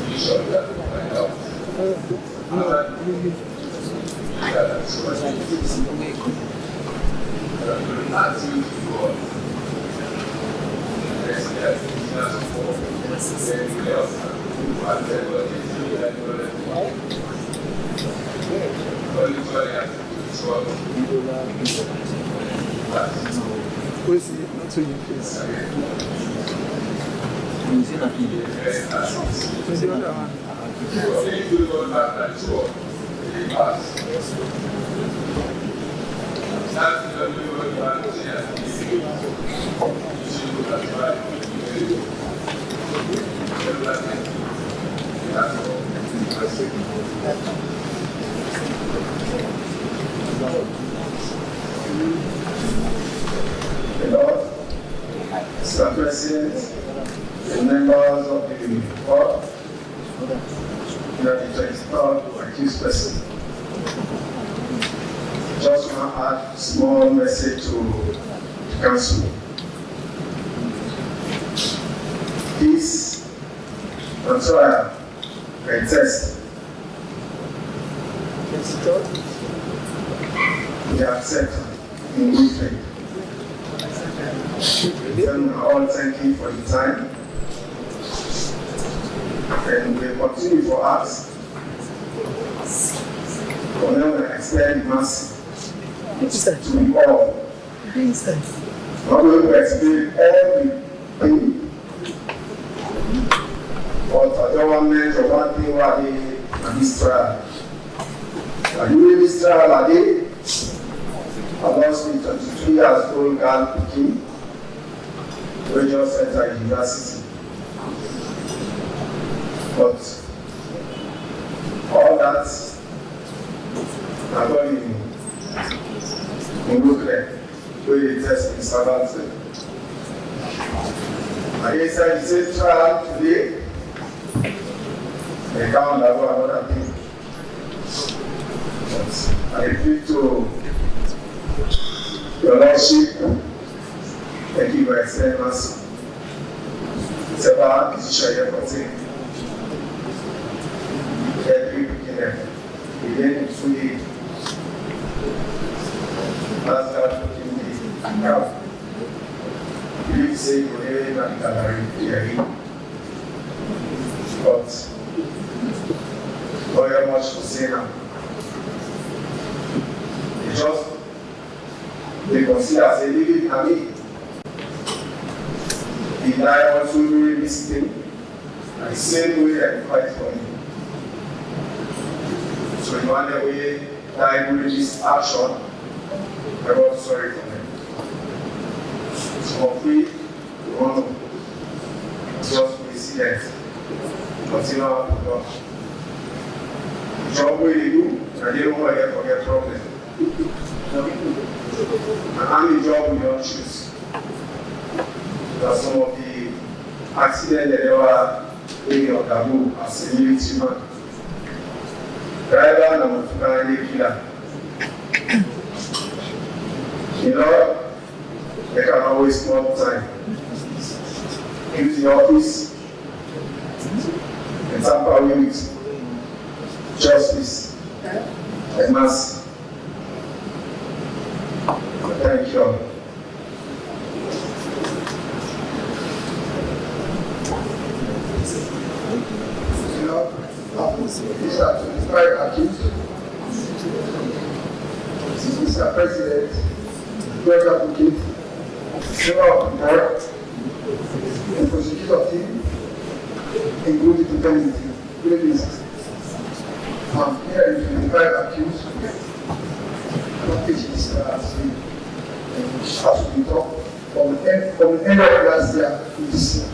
you sure that I help. Mr. President, the members of the court, you are the 23rd accused person. Just want to add a small message to the council. This trial and test. We accept in good faith. We all thank you for the time. And we continue for us. For now, we extend mercy to you all. Not going to explain everything, but I don't want to mention one thing about this trial. Are you really this trial today? I lost me 22 years old girl Peking, who just entered university. But all that I got in Brooklyn, where they test in Southampton. I guess I said trial today, they can't have another thing. But I repeat to your Lordship, thank you for extending mercy. It's about decision here for things. Every beginner, begin to fully ask God to give me help. You say you're hearing and gathering, but not very much to say now. It's just they consider as a living army. He died also during this thing, and the same way I fight for him. So in one way, died during this action, I was sorry for him. So for free, we want to just president, continue our God. The job we do, and they don't want to forget problem. And any job we don't choose. That's some of the accidents that ever in your taboo as a military man. Driver number 2 killer. You know, they can always more time. Use the office and tamper with justice and mercy. Thank you. These are 25 accused. Mr. President, Judge Advocate, Member of the Board, the prosecutor team, including the defendant, please. Here is 25 accused. Package is as we talk from the end of last year to this year.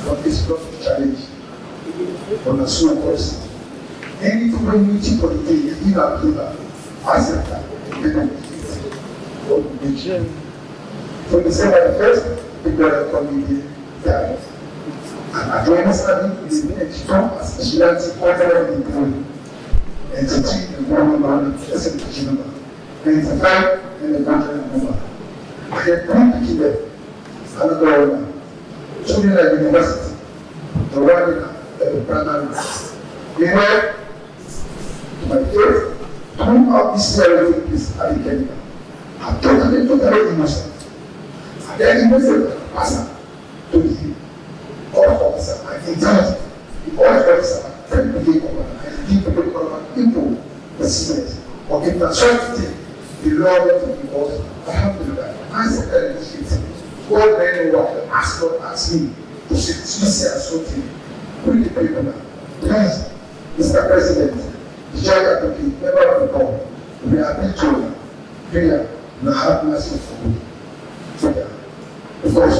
But it's not a challenge. On a small person. Anything when you check on the day, you have to accept that. From the second first, the brother community died. And I don't understand it is being strong as a Shilanti quarter in the world. And to treat the woman as a teaching number. And to find and the country number. I had one picking them, another one. Children at university, the one in the Meanwhile, my faith, throughout this terrible is Kenya. I'm totally innocent. And then innocent person to the all officer and intelligence. The all officer and the people proceedings or infrastructure the law to the board. Alhamdulillah. I said that in the street. God then what ask God ask me to say something. Put the people now. Please, Mr. President, the judge advocate, member of the board, we are being prayer now have mercy for me. Prayer. Because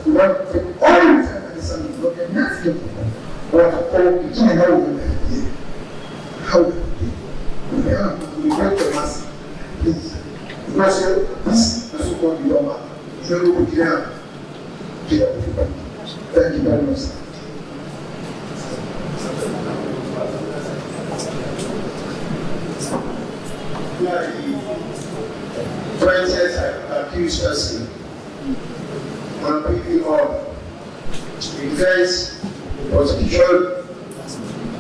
we want to take all the time and it's not a nothing. We want to call the king and how we will be. How we will be. We break the mass. Please. Because this is so-called the normal. Very good here. Thank you very much. Accused person. I'm picking on the defense, the prosecution,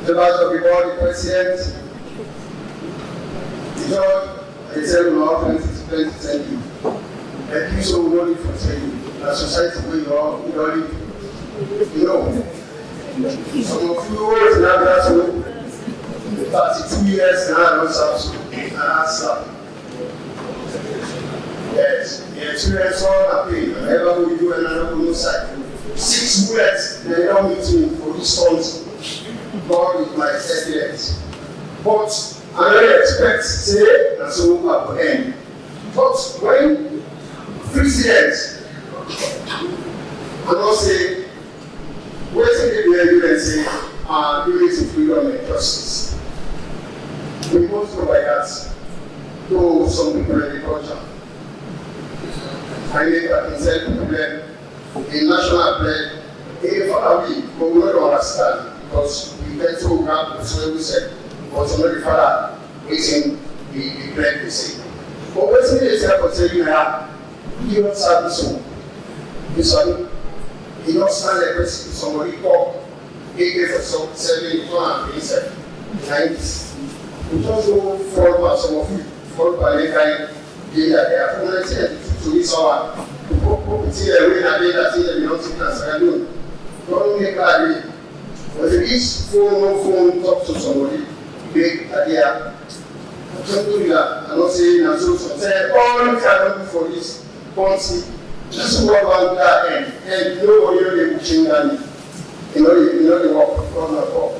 the members of the board, the president, the judge, and the law offenses to tell you. Accused of no need for telling you. That society where you are, you know. Some of you always have that so 32 years now, I don't serve so. And I serve. Yes, the experience all the pain. Whenever we do another no side. 6 bullets, they don't meet me for this sons. God is my evidence. But I don't expect to say that so will end. But when presidents I don't say, wait till the evidence say, giving to freedom and justice. We must go by that. Though some people in the culture. I make that inside the problem, in national plan, but we don't understand because we get to grab so we said, but somebody father waiting the plan to say. But what's the reason for telling you that you don't serve this one? This one, you don't stand like this, somebody call, AK for some 7 plan, he said, 90s. We just go forward by some of you, followed by the kind they are prominent to this hour. See the way that they are saying that we don't see as don't make that. But if each phone talk to somebody, they are don't do that. I'm not saying I'm so say, oh, you cannot do for this. Policy. Just work on that end. And nobody will change that. You know the work from the work.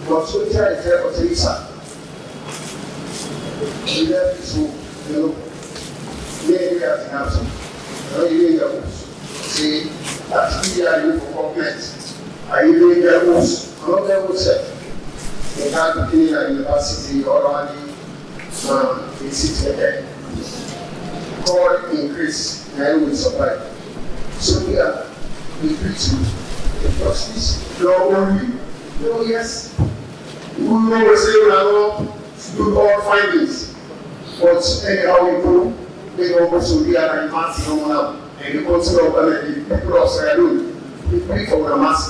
But so try to tell us this. You have to so, you know, maybe have to have some. You need the rules. See, that's the idea for government. Are you doing the rules? I'm not the rules. You can't be in a university or only in city again. God increase and we survive. So we preach the justice, law only. Oh yes. We will say we are not do all findings. But anyhow we go, we don't also be an advanced now. And you consider the people of Sierra Leone, we pray for the mass.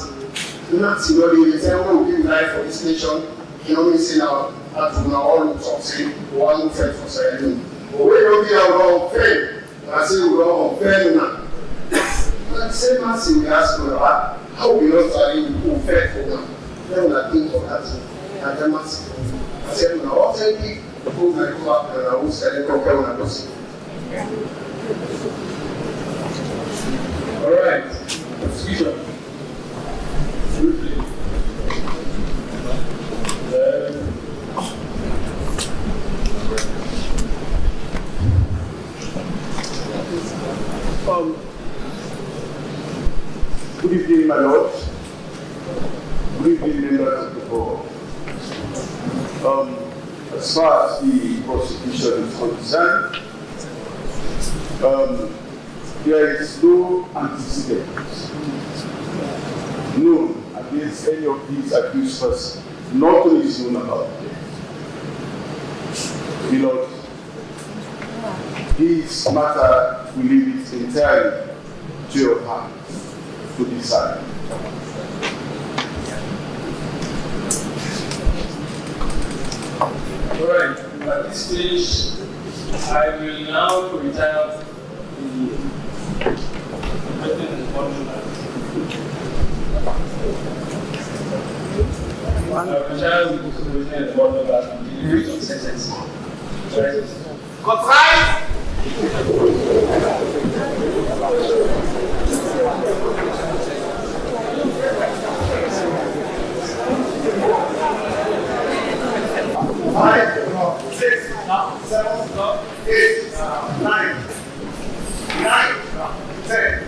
Not you know, they say, oh, we give life for this nation. You know, we say now, that we are all something, one who fed for Sierra Leone. But we don't be our wrong faith. I say we are unfair now. But the same as we ask for how we not trying to fair for them. Then I think of that. And then I said, we are authentic, who may go up and I will say, okay, when I go see. All right. Proceedings. Briefly. Good evening, my lord. Good evening, members of the board. As far as the prosecution is concerned, there is no antecedent known against any of these accused persons. Nothing is known about them. Lord, this matter we leave it entirely to your hands to decide. Alright, at this stage, I will now retire the I will retire with the board members and delivery of sentences. Contract! Five, 6, 7, 8, 9, 10,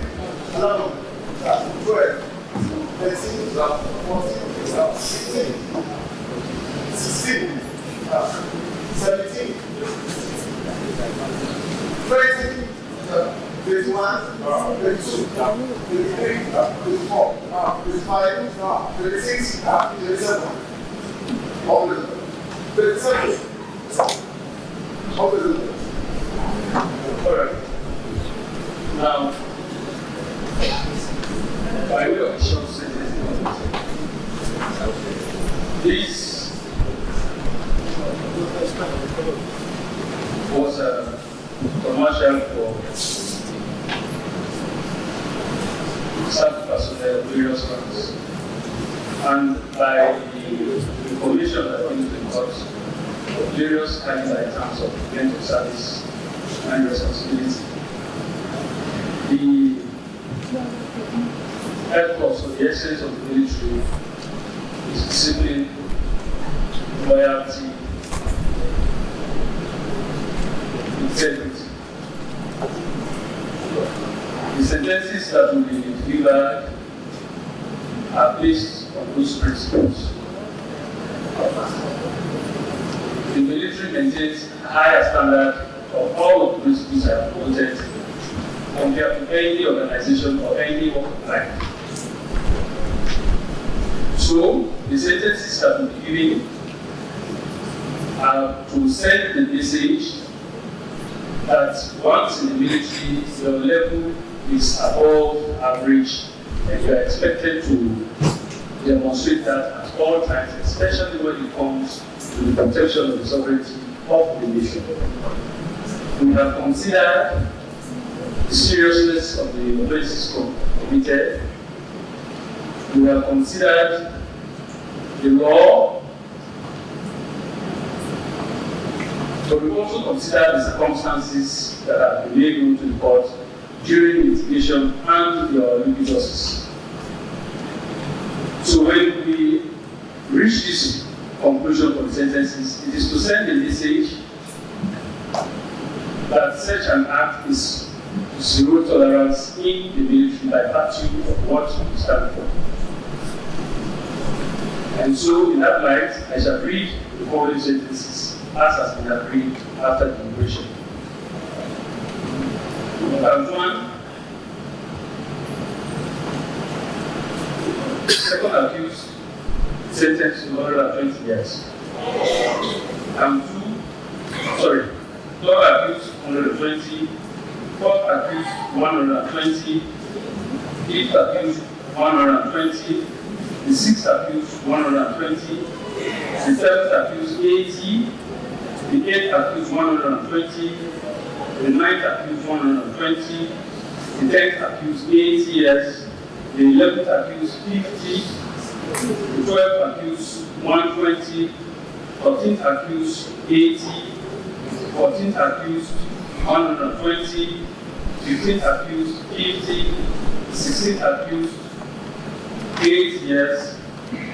11, 12, 13, 14, 15, 16, 17, 20, 21, 22, 23, 24, 25, 26, 27, 37. Alright. Now, by way of short sentence, this was a commercial for staff personnel of various ranks, and by the information that came to the court, various kinds of items of length of service and responsibility. The ethos or the essence of the military is discipline, loyalty, integrity. The sentences that will be delivered are based on those principles. The military maintains a higher standard of all of the principles I have quoted compared to any organization or any walk of life. So, the sentences that will be given are to send the message that once in the military, your level is above average and you are expected to demonstrate that at all times, especially when it comes to the protection of the sovereignty of the nation. We have considered the seriousness of the offenses committed. We have considered the law, but we also consider the circumstances that have been made known to the court during litigation and your legal justice. So when we reach this conclusion for the sentences, it is to send a message that such an act is zero tolerance in the military by virtue of what we stand for. And so, in that light, I shall read the following sentences as has been agreed after deliberation. One, second accused sentenced to 120 years. Third accused 120, fourth accused 120, fifth accused 120, the sixth accused 120, the seventh accused 80, the eighth accused 120, the ninth accused 120, the 10th accused 80 years, the 11th accused 50, the 12th accused 120, 14th accused 80, 14th accused 120, 15th accused 50, 16th accused 8 years,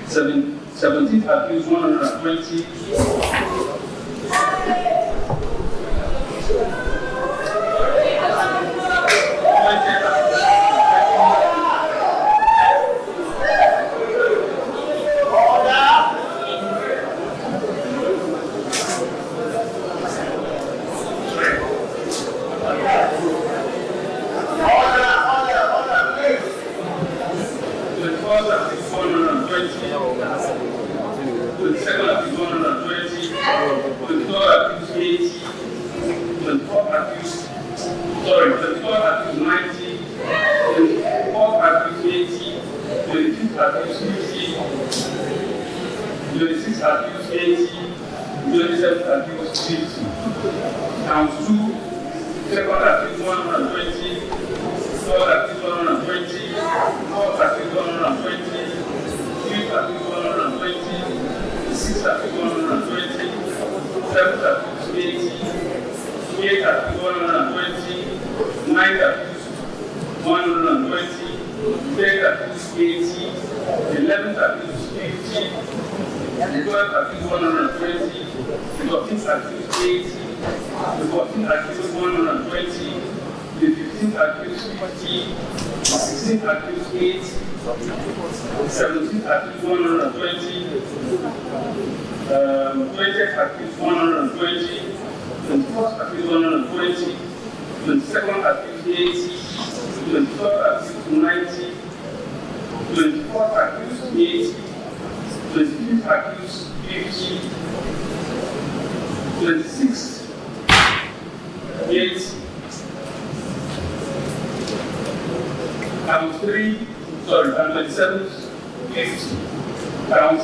17th accused 120, 120, 27th accused 50. Count 2, second accused 120, third accused 120, fourth accused 120, fifth accused 120, sixth accused 120, seventh accused 80, eighth accused 120, ninth accused 120, 10th accused 80, 11th accused 50, the 12th accused 120, the 13th accused 80, the 14th accused 120, the 15th accused 50, the 16th accused 80, the 17th accused 120, 20th accused 120, 21st accused 120, 22nd accused 80, 23rd accused 90, 24th accused 80, 25th accused 50, 26th 80, count 3, sorry, and 27th 50, count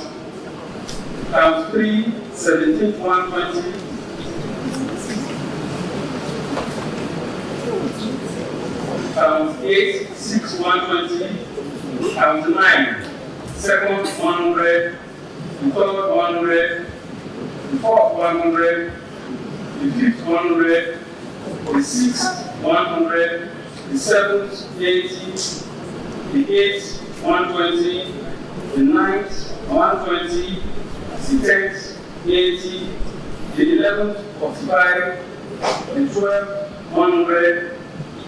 3, 17th 120, count 8, 6, 120, count 9, second 100, the third 100, the fourth 100, the fifth 100, the sixth 100, the seventh 80, the eighth 120, the ninth 120, the 10th 80, the 11th 45, the 12th 100,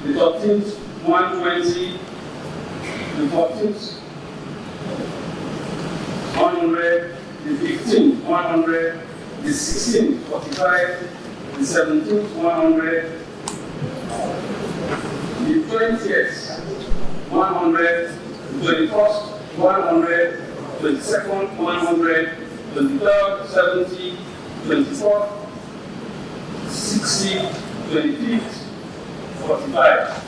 the 13th 120, the 14th 100, the 15th 100, the 16th 45, the 17th 100, the 20th 100, the 21st 100, the 22nd 100, the 23rd 70, 24th 60, 25th 45,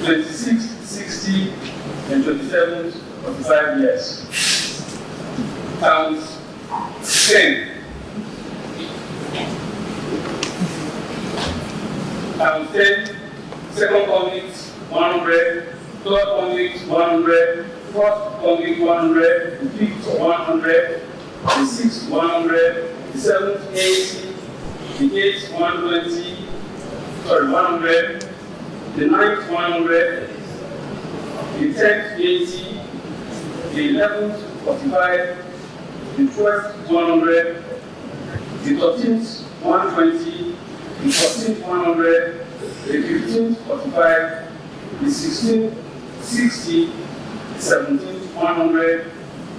26th 60, and 27th 45 years. Count 10. Count 10, second convict 100, third convict 100, fourth convict 100, the fifth 100, the sixth 100, the seventh 80, the eighth 120, sorry 100, the ninth 100, the 10th 80, the 11th 45, the 12th 100, the 13th 120, the 14th 100, the 15th 45, the 16th 60, the 17th 100,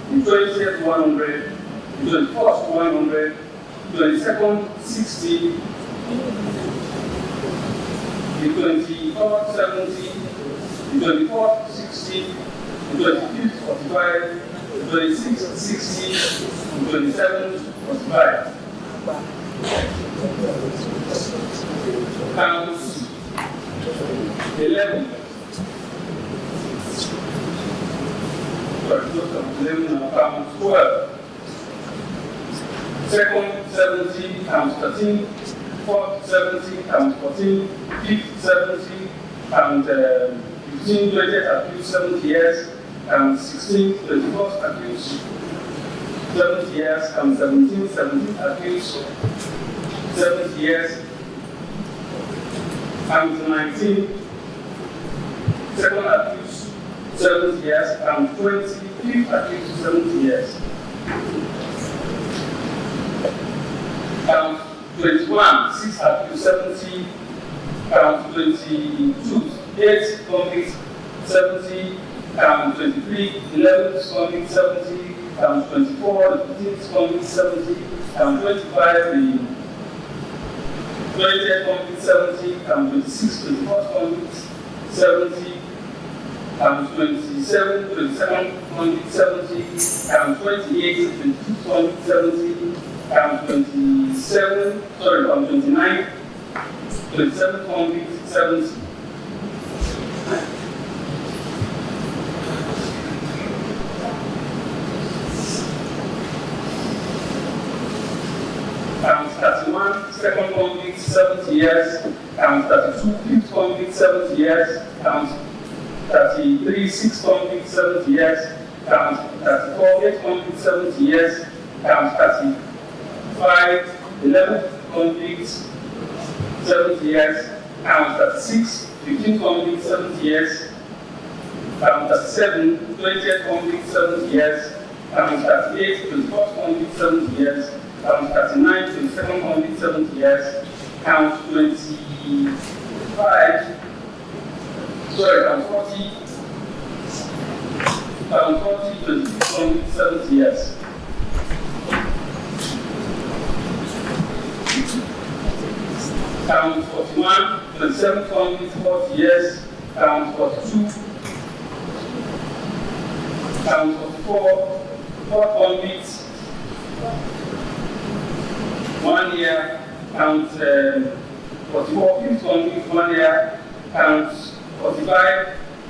the 20th 100, the 21st 100, the 22nd 60, the 23rd 70, the 24th 60, the 25th 45, the 26th 60, the 27th 45. Count 11. Sorry, not count 11, now count 12. Second 70, count 13. Fourth 70, count 14. Fifth 70, count 15, 20th accused 70 years. Count 16, 21st accused 70 years. Count 17, 17th accused 70 years. Count 19, second accused 70 years. Count 20, fifth accused 70 years. Count 21, sixth accused 70. Count 22, eighth convict 70. Count 23, 11th convict 70. Count 24, the 15th convict 70. Count 25, the 20th convict 70. Count 26, 24th convict 70. Count 27, 22nd convict 70. Count 28, 25th convict 70. Count 27, sorry, count 29, 27th convict 70. second convict 70 years, count 32, fifth convict 70 years, count 33, sixth convict 70 years, count 34, eighth convict 70 years, count 35, 11th convict 70 years, count 36, 15th convict 70 years, count 37, 20th convict 70 years, count 38, 21st convict 70 years, count 39, 22nd convict 70 years, count 25, count 40, 25th convict 70 years. Count 41, 27th convict 40 years, count 42, count 44, fourth convict 1 year, count 44, fifth convict 1 year, count 45,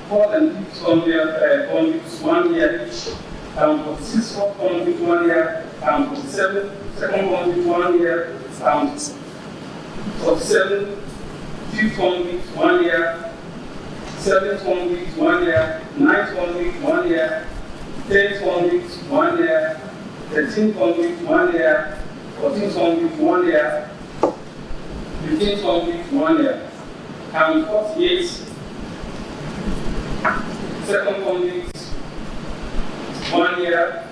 fourth and fifth convicts 1 year each, count 46, fourth convict 1 year, count 47, second convict 1 year, count 47, fifth convict 1 year, seventh convict 1 year, ninth convict 1 year, 10th convict 1 year, 13th convict 1 year, 14th convict 1 year, 15th convict 1 year, count 48, second convict 1 year,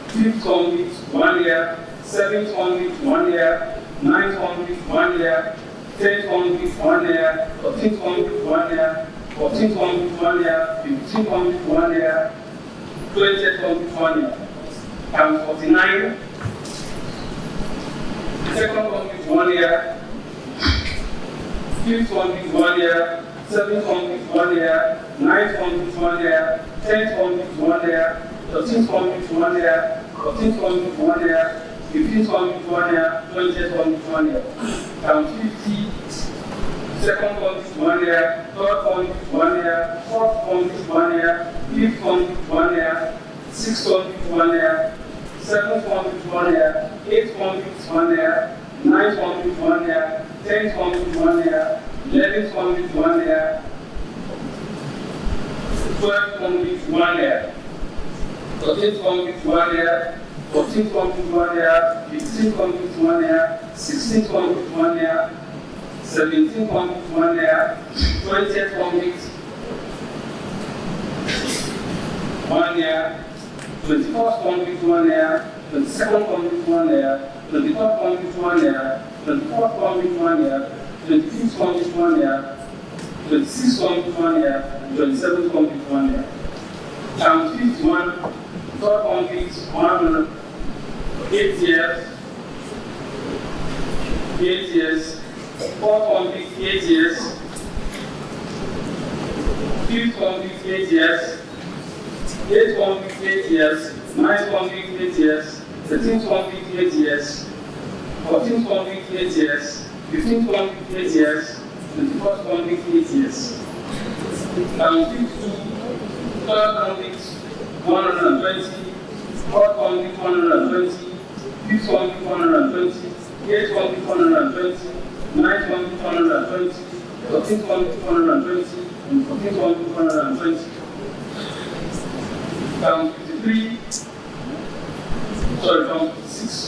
fifth convict 1 year, seventh convict 1 year, ninth convict 1 year, 10th convict 1 year, 14th convict 1 year, 14th convict 1 year, 15th convict 1 year, 20th convict 1 year. Count 49, second convict 1 year, fifth convict 1 year, seventh convict 1 year, ninth convict 1 year, 10th convict 1 year, 13th convict 1 year, 14th convict 1 year, 15th convict 1 year, 20th convict 1 year. Count 50, second convict 1 year, third convict 1 year, fourth convict 1 year, fifth convict 1 year, sixth convict 1 year, seventh convict 1 year, eighth convict 1 year, ninth convict 1 year, 10th convict 1 year, 11th convict 1 year, 12th convict 1 year, 13th convict 1 year, 14th convict 1 year, 15th convict 1 year, 16th convict 1 year, 17th convict 1 year, 20th convict 1 year, 21st convict 1 year, 22nd convict 1 year, 23rd convict 1 year, 24th convict 1 year, 25th convict 1 year, 26th convict 1 year, 27th convict 1 year. Count 51, third convict 1, 8 years, 8 years, fourth convict 8 years, fifth convict 8 years, eighth convict 8 years, ninth convict 8 years, 13th convict 8 years, 14th convict 8 years, 15th convict 8 years, 21st convict 8 years. Count 52, third convict 120, fourth convict 120, fifth convict 120, eighth convict 120, ninth convict 120, 13th convict 120, and 14th convict 120. Count 53, count 56,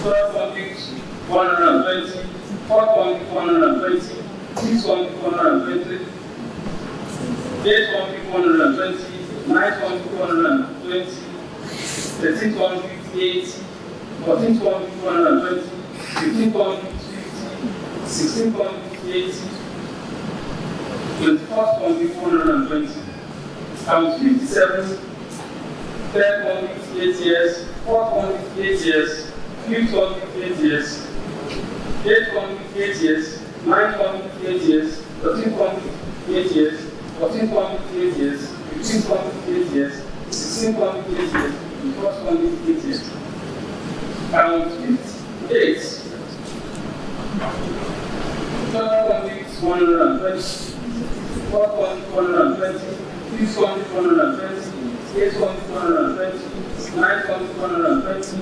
third convict 120, fourth convict 120, sixth convict 120, eighth convict 120, ninth convict 120, 13th convict 80, 14th convict 120, 15th convict 50, 16th convict 80, 21st convict 120. Count 57, third convict 8 years, fourth convict 8 years, fifth convict 8 years, eighth convict 8 years, ninth convict 8 years, 13th convict 8 years, 14th convict 8 years, 15th convict 8 years, 16th convict 8 years, and 1st convict 8 years. Count 58, third convict 120, fourth convict 120, fifth convict 120, eighth convict 120, ninth convict 120,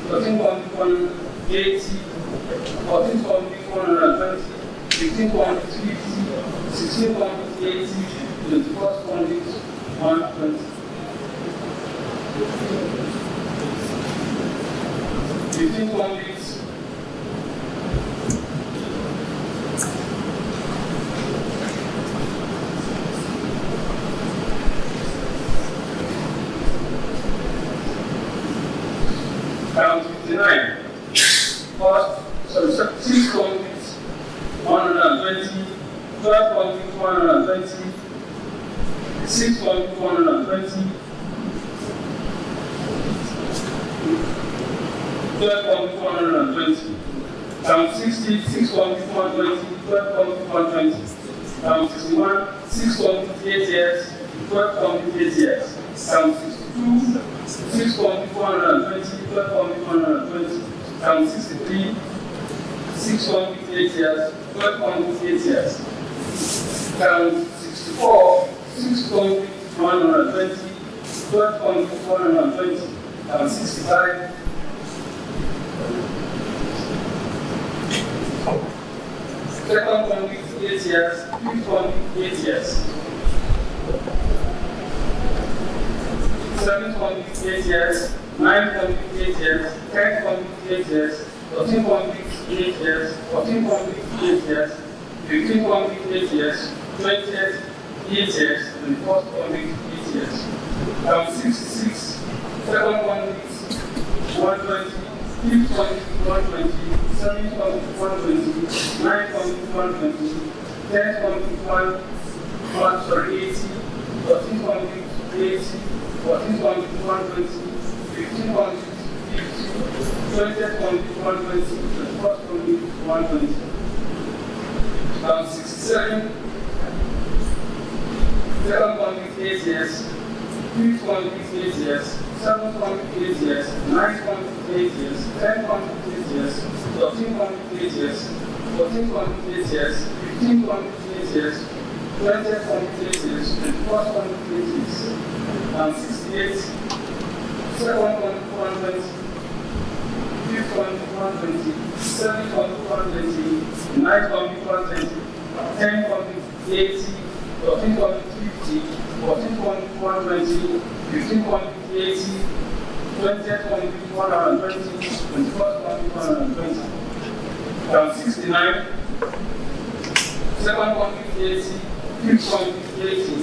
13th convict 80, 14th convict 120, 15th convict 50, 16th convict 80, 21st convict 120. 15th convict 59. First, 6 convicts, 120, 12 convicts, 120, 6 convicts, 120, 12 convicts, 120. Count 60, 6 convicts, 120, 12 convicts, 120. Count 61, 6 convicts, 8 years, 12 convicts, 8 years. Count 62, 6 convicts, 120, 12 convicts, 120. Count 63, 6 convicts, 8 years, 12 convicts, 8 years. Count 64, 6 convicts, 120, 12 convicts, 120. Count 65, second convict, 8 years, 5th convict, 8 years. 7th convict, 8 years, 9th convict, 8 years, 10th convict, 8 years, 13th convict, 8 years, 14th convict, 8 years, 15th convict, 8 years, 20th, 8 years, and 1st convict, 8 years. Count 66, second convict, 120, 5th convict, 120, 7th convict, 120, 9th convict, 120, 10th convict, 80, 13th convict, 80, 14th convict, 120, 15th convict, 50, 20th convict, 120, 21st convict, 120. Count 67, second convict, 8 years, 5th convict, 8 years, 7th convict, 8 years, 9th convict, 8 years, 10th convict, 8 years, 13th convict, 8 years, 14th convict, 8 years, 15th convict, 8 years, 20th convict, 8 years, 21st convict, 8 years. Count 68, second convict, 120, 5th convict, 120, 7th convict, 120, 9th convict, 120, 10th convict, 80, 13th convict, 50, 14th convict, 120, 15th convict, 80, 20th convict, 120, 21st convict, 120. Count 69, second convict, 80, 5th convict, 80,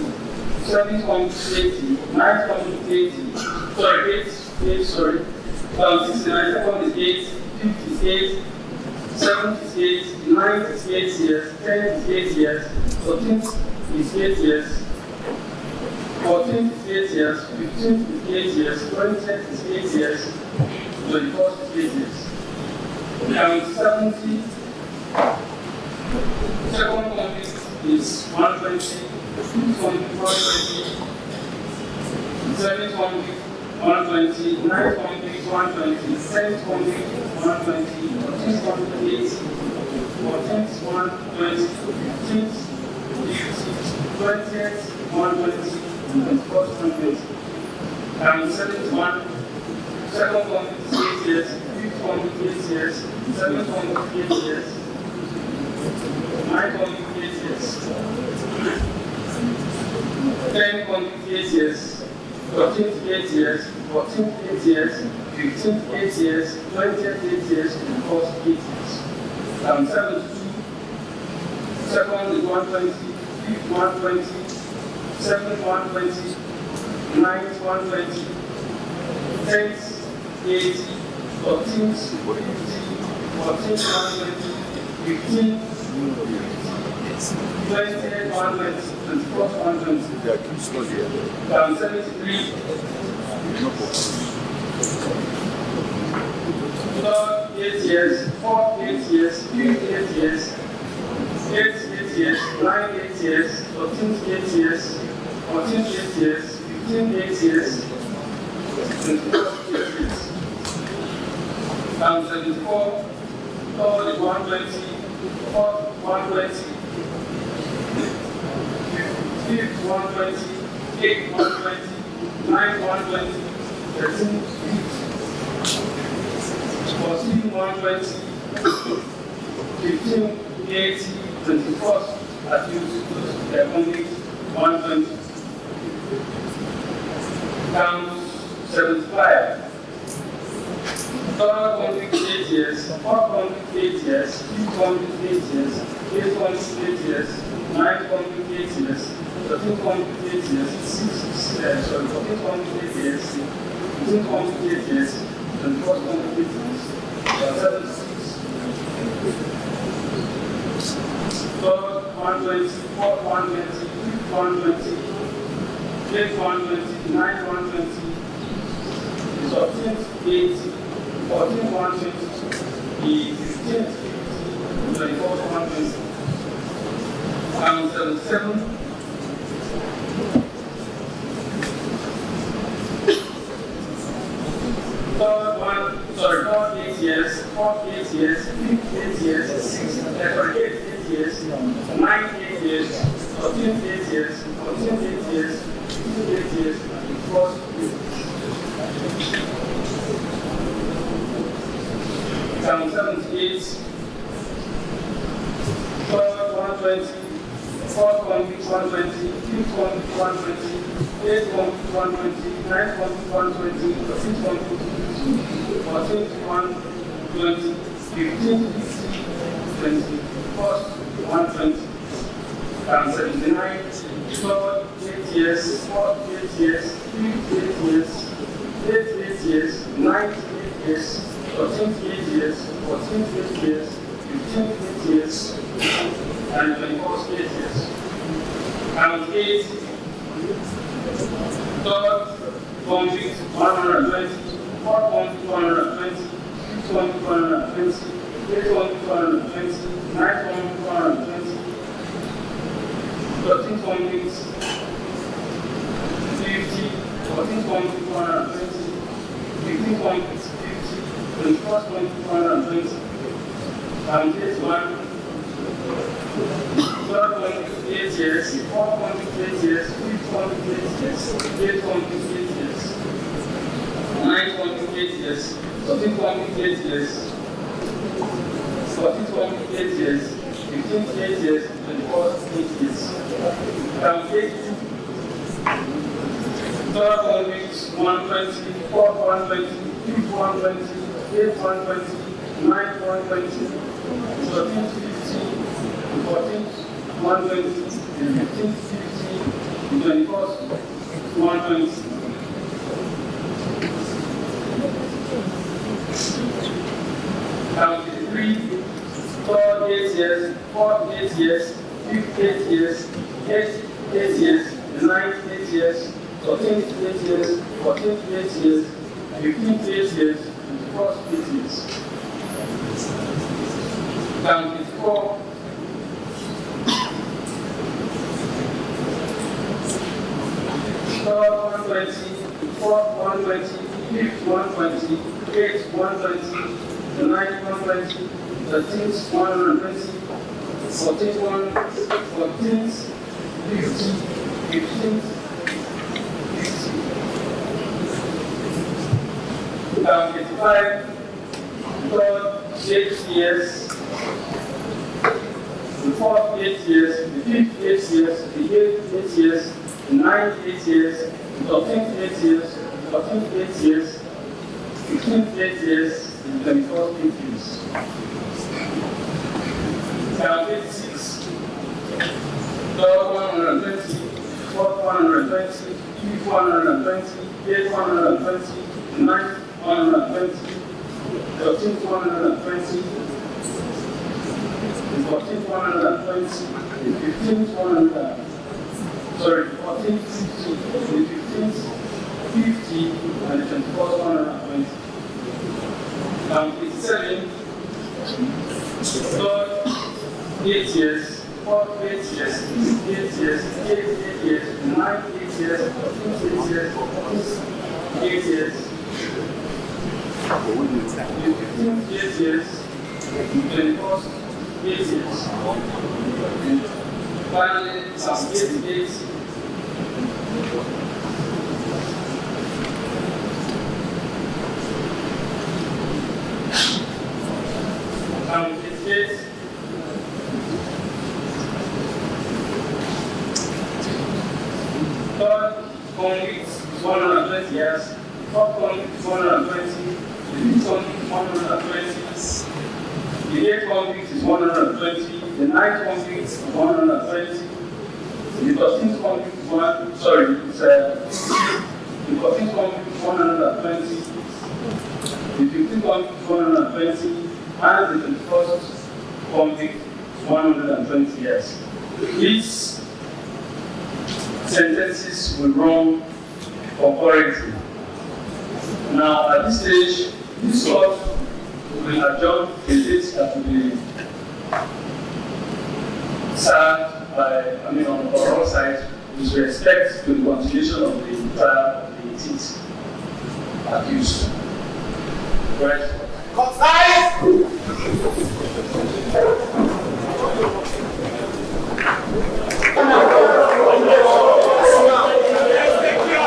7th convict, 80, 9th convict, 80, sorry. Count 69, second is 8, 5th is 8, 7th is 8, 9th is 8 years, 10th is 8 years, 13th is 8 years, 14th is 8 years, 15th is 8 years, 20th is 8 years, 21st is 8 years. Count 70, second convict is 120, 5th convict 120, 7th convict 120, 9th convict 120, 10th convict 120, 14th convict 80, 14th 120, 15th 50, 20th 120, and 21st 120. And 71, second convict 8 years, 5th convict 8 years, 7th convict 8 years, 9th convict 8 years, 10th convict 8 years, 13th 8 years, 14th 8 years, 15th 8 years, 20th 8 years, and 1st 8 years. And 72, second is 120, 5th 120, 7th 120, 9th 120, 10th 80, 14th 50, 14th 120, 15th 20th 120, and 1st 120. Down 73, third 8 years, fourth 8 years, fifth 8 years, 8th 8 years, 9th 8 years, 13th 8 years, 14th 8 years, 15th 8 years, and 12th 8 years. Down 74, third is 120, fourth 120, 5th 120, 8th 120, 9th 120, 13th 50, 14th 50, 14, 120, 15, 80, 21st, accused, convict, 120. Count 75. Third convict 8 years, fourth convict 8 years, fifth convict 8 years, eighth convict 8 years, ninth convict 8 years, 13th convict 8 years, 14th convict 8 years, 15th convict 8 years, 21st convict 8 years, 76. Third 120, fourth 120, fifth 120, eighth 120, ninth 120, 13th 80. 14, 120, the 15th, 24th, 120, and 77. Third 8 years, fourth 8 years, fifth 8 years, sixth, 8 years, ninth 8 years, 13th 8 years, 14th 8 years, 15th 8 years, and 4th 8 years. Count 78, third 120, fourth convict 120, fifth convict 120, eighth convict 120, ninth convict 120, 13th convict 14th 120, 15th 50, 21st 120. Count 79, third 8 years, fourth 8 years, fifth 8 years, eighth 8 years, ninth 8 years, 13th 8 years, 14th 8 years, 15th 8 years, and 24th 8 years. Count 8, third convict 120, fourth convict 120, fifth convict 120, eighth convict 120, ninth convict 120, 13th convict 50, 14th convict 120, 15th convict 50, the first one 220, and this one, third one 8 years, fourth one 8 years, fifth one 8 years, eighth one 8 years, ninth one 8 years, 13th one 8 years, 14th one 8 years, 15th 8 years, 24th 8 years. Count 8. Third one 120, fourth 120, fifth 120. 8, 120, 9, 120, 13, 50, 14, 120, 15, 50, 21st, 120. Count 3, third 8 years, fourth 8 years, fifth 8 years, eighth 8 years, ninth 8 years, 13th 8 years, 14th 8 years, 15th 8 years, first 8 years. Count 4. Third 120, fourth 120, fifth 120, eighth 120, the ninth 120, 13th 120, 14th 14th 50, 15th 50. Count 85, third 8 years, the fourth 8 years, the fifth 8 years, the eighth 8 years, the ninth 8 years, the 13th 8 years, the 14th 8 years, 15th 8 years, and 24th 8 years. Count 86, third 120, fourth 120, fifth 120, eighth 120, the ninth 120, 13th 120, the 14th 120, the 15th 100, sorry, 14th 50, the 15th 50, and the 24th 120. Count 87, third 8 years, fourth 8 years, fifth 8 years, eighth 8 years, ninth 8 years, 14th 8 years, 14th 8 years. 15 years, 21st 8 years. And finally, some 8 days. years. The 8th convict is 120, the 9th convict is 120, the 13th convict is the 14th convict is 120, the 15th convict is 120, and the 21st convict is 120 years. These sentences will run concurrently. Now, at this stage, this court will adjourn a date that will be served by, on all sides with respect to the continuation of the trial of the 18th accused. Right?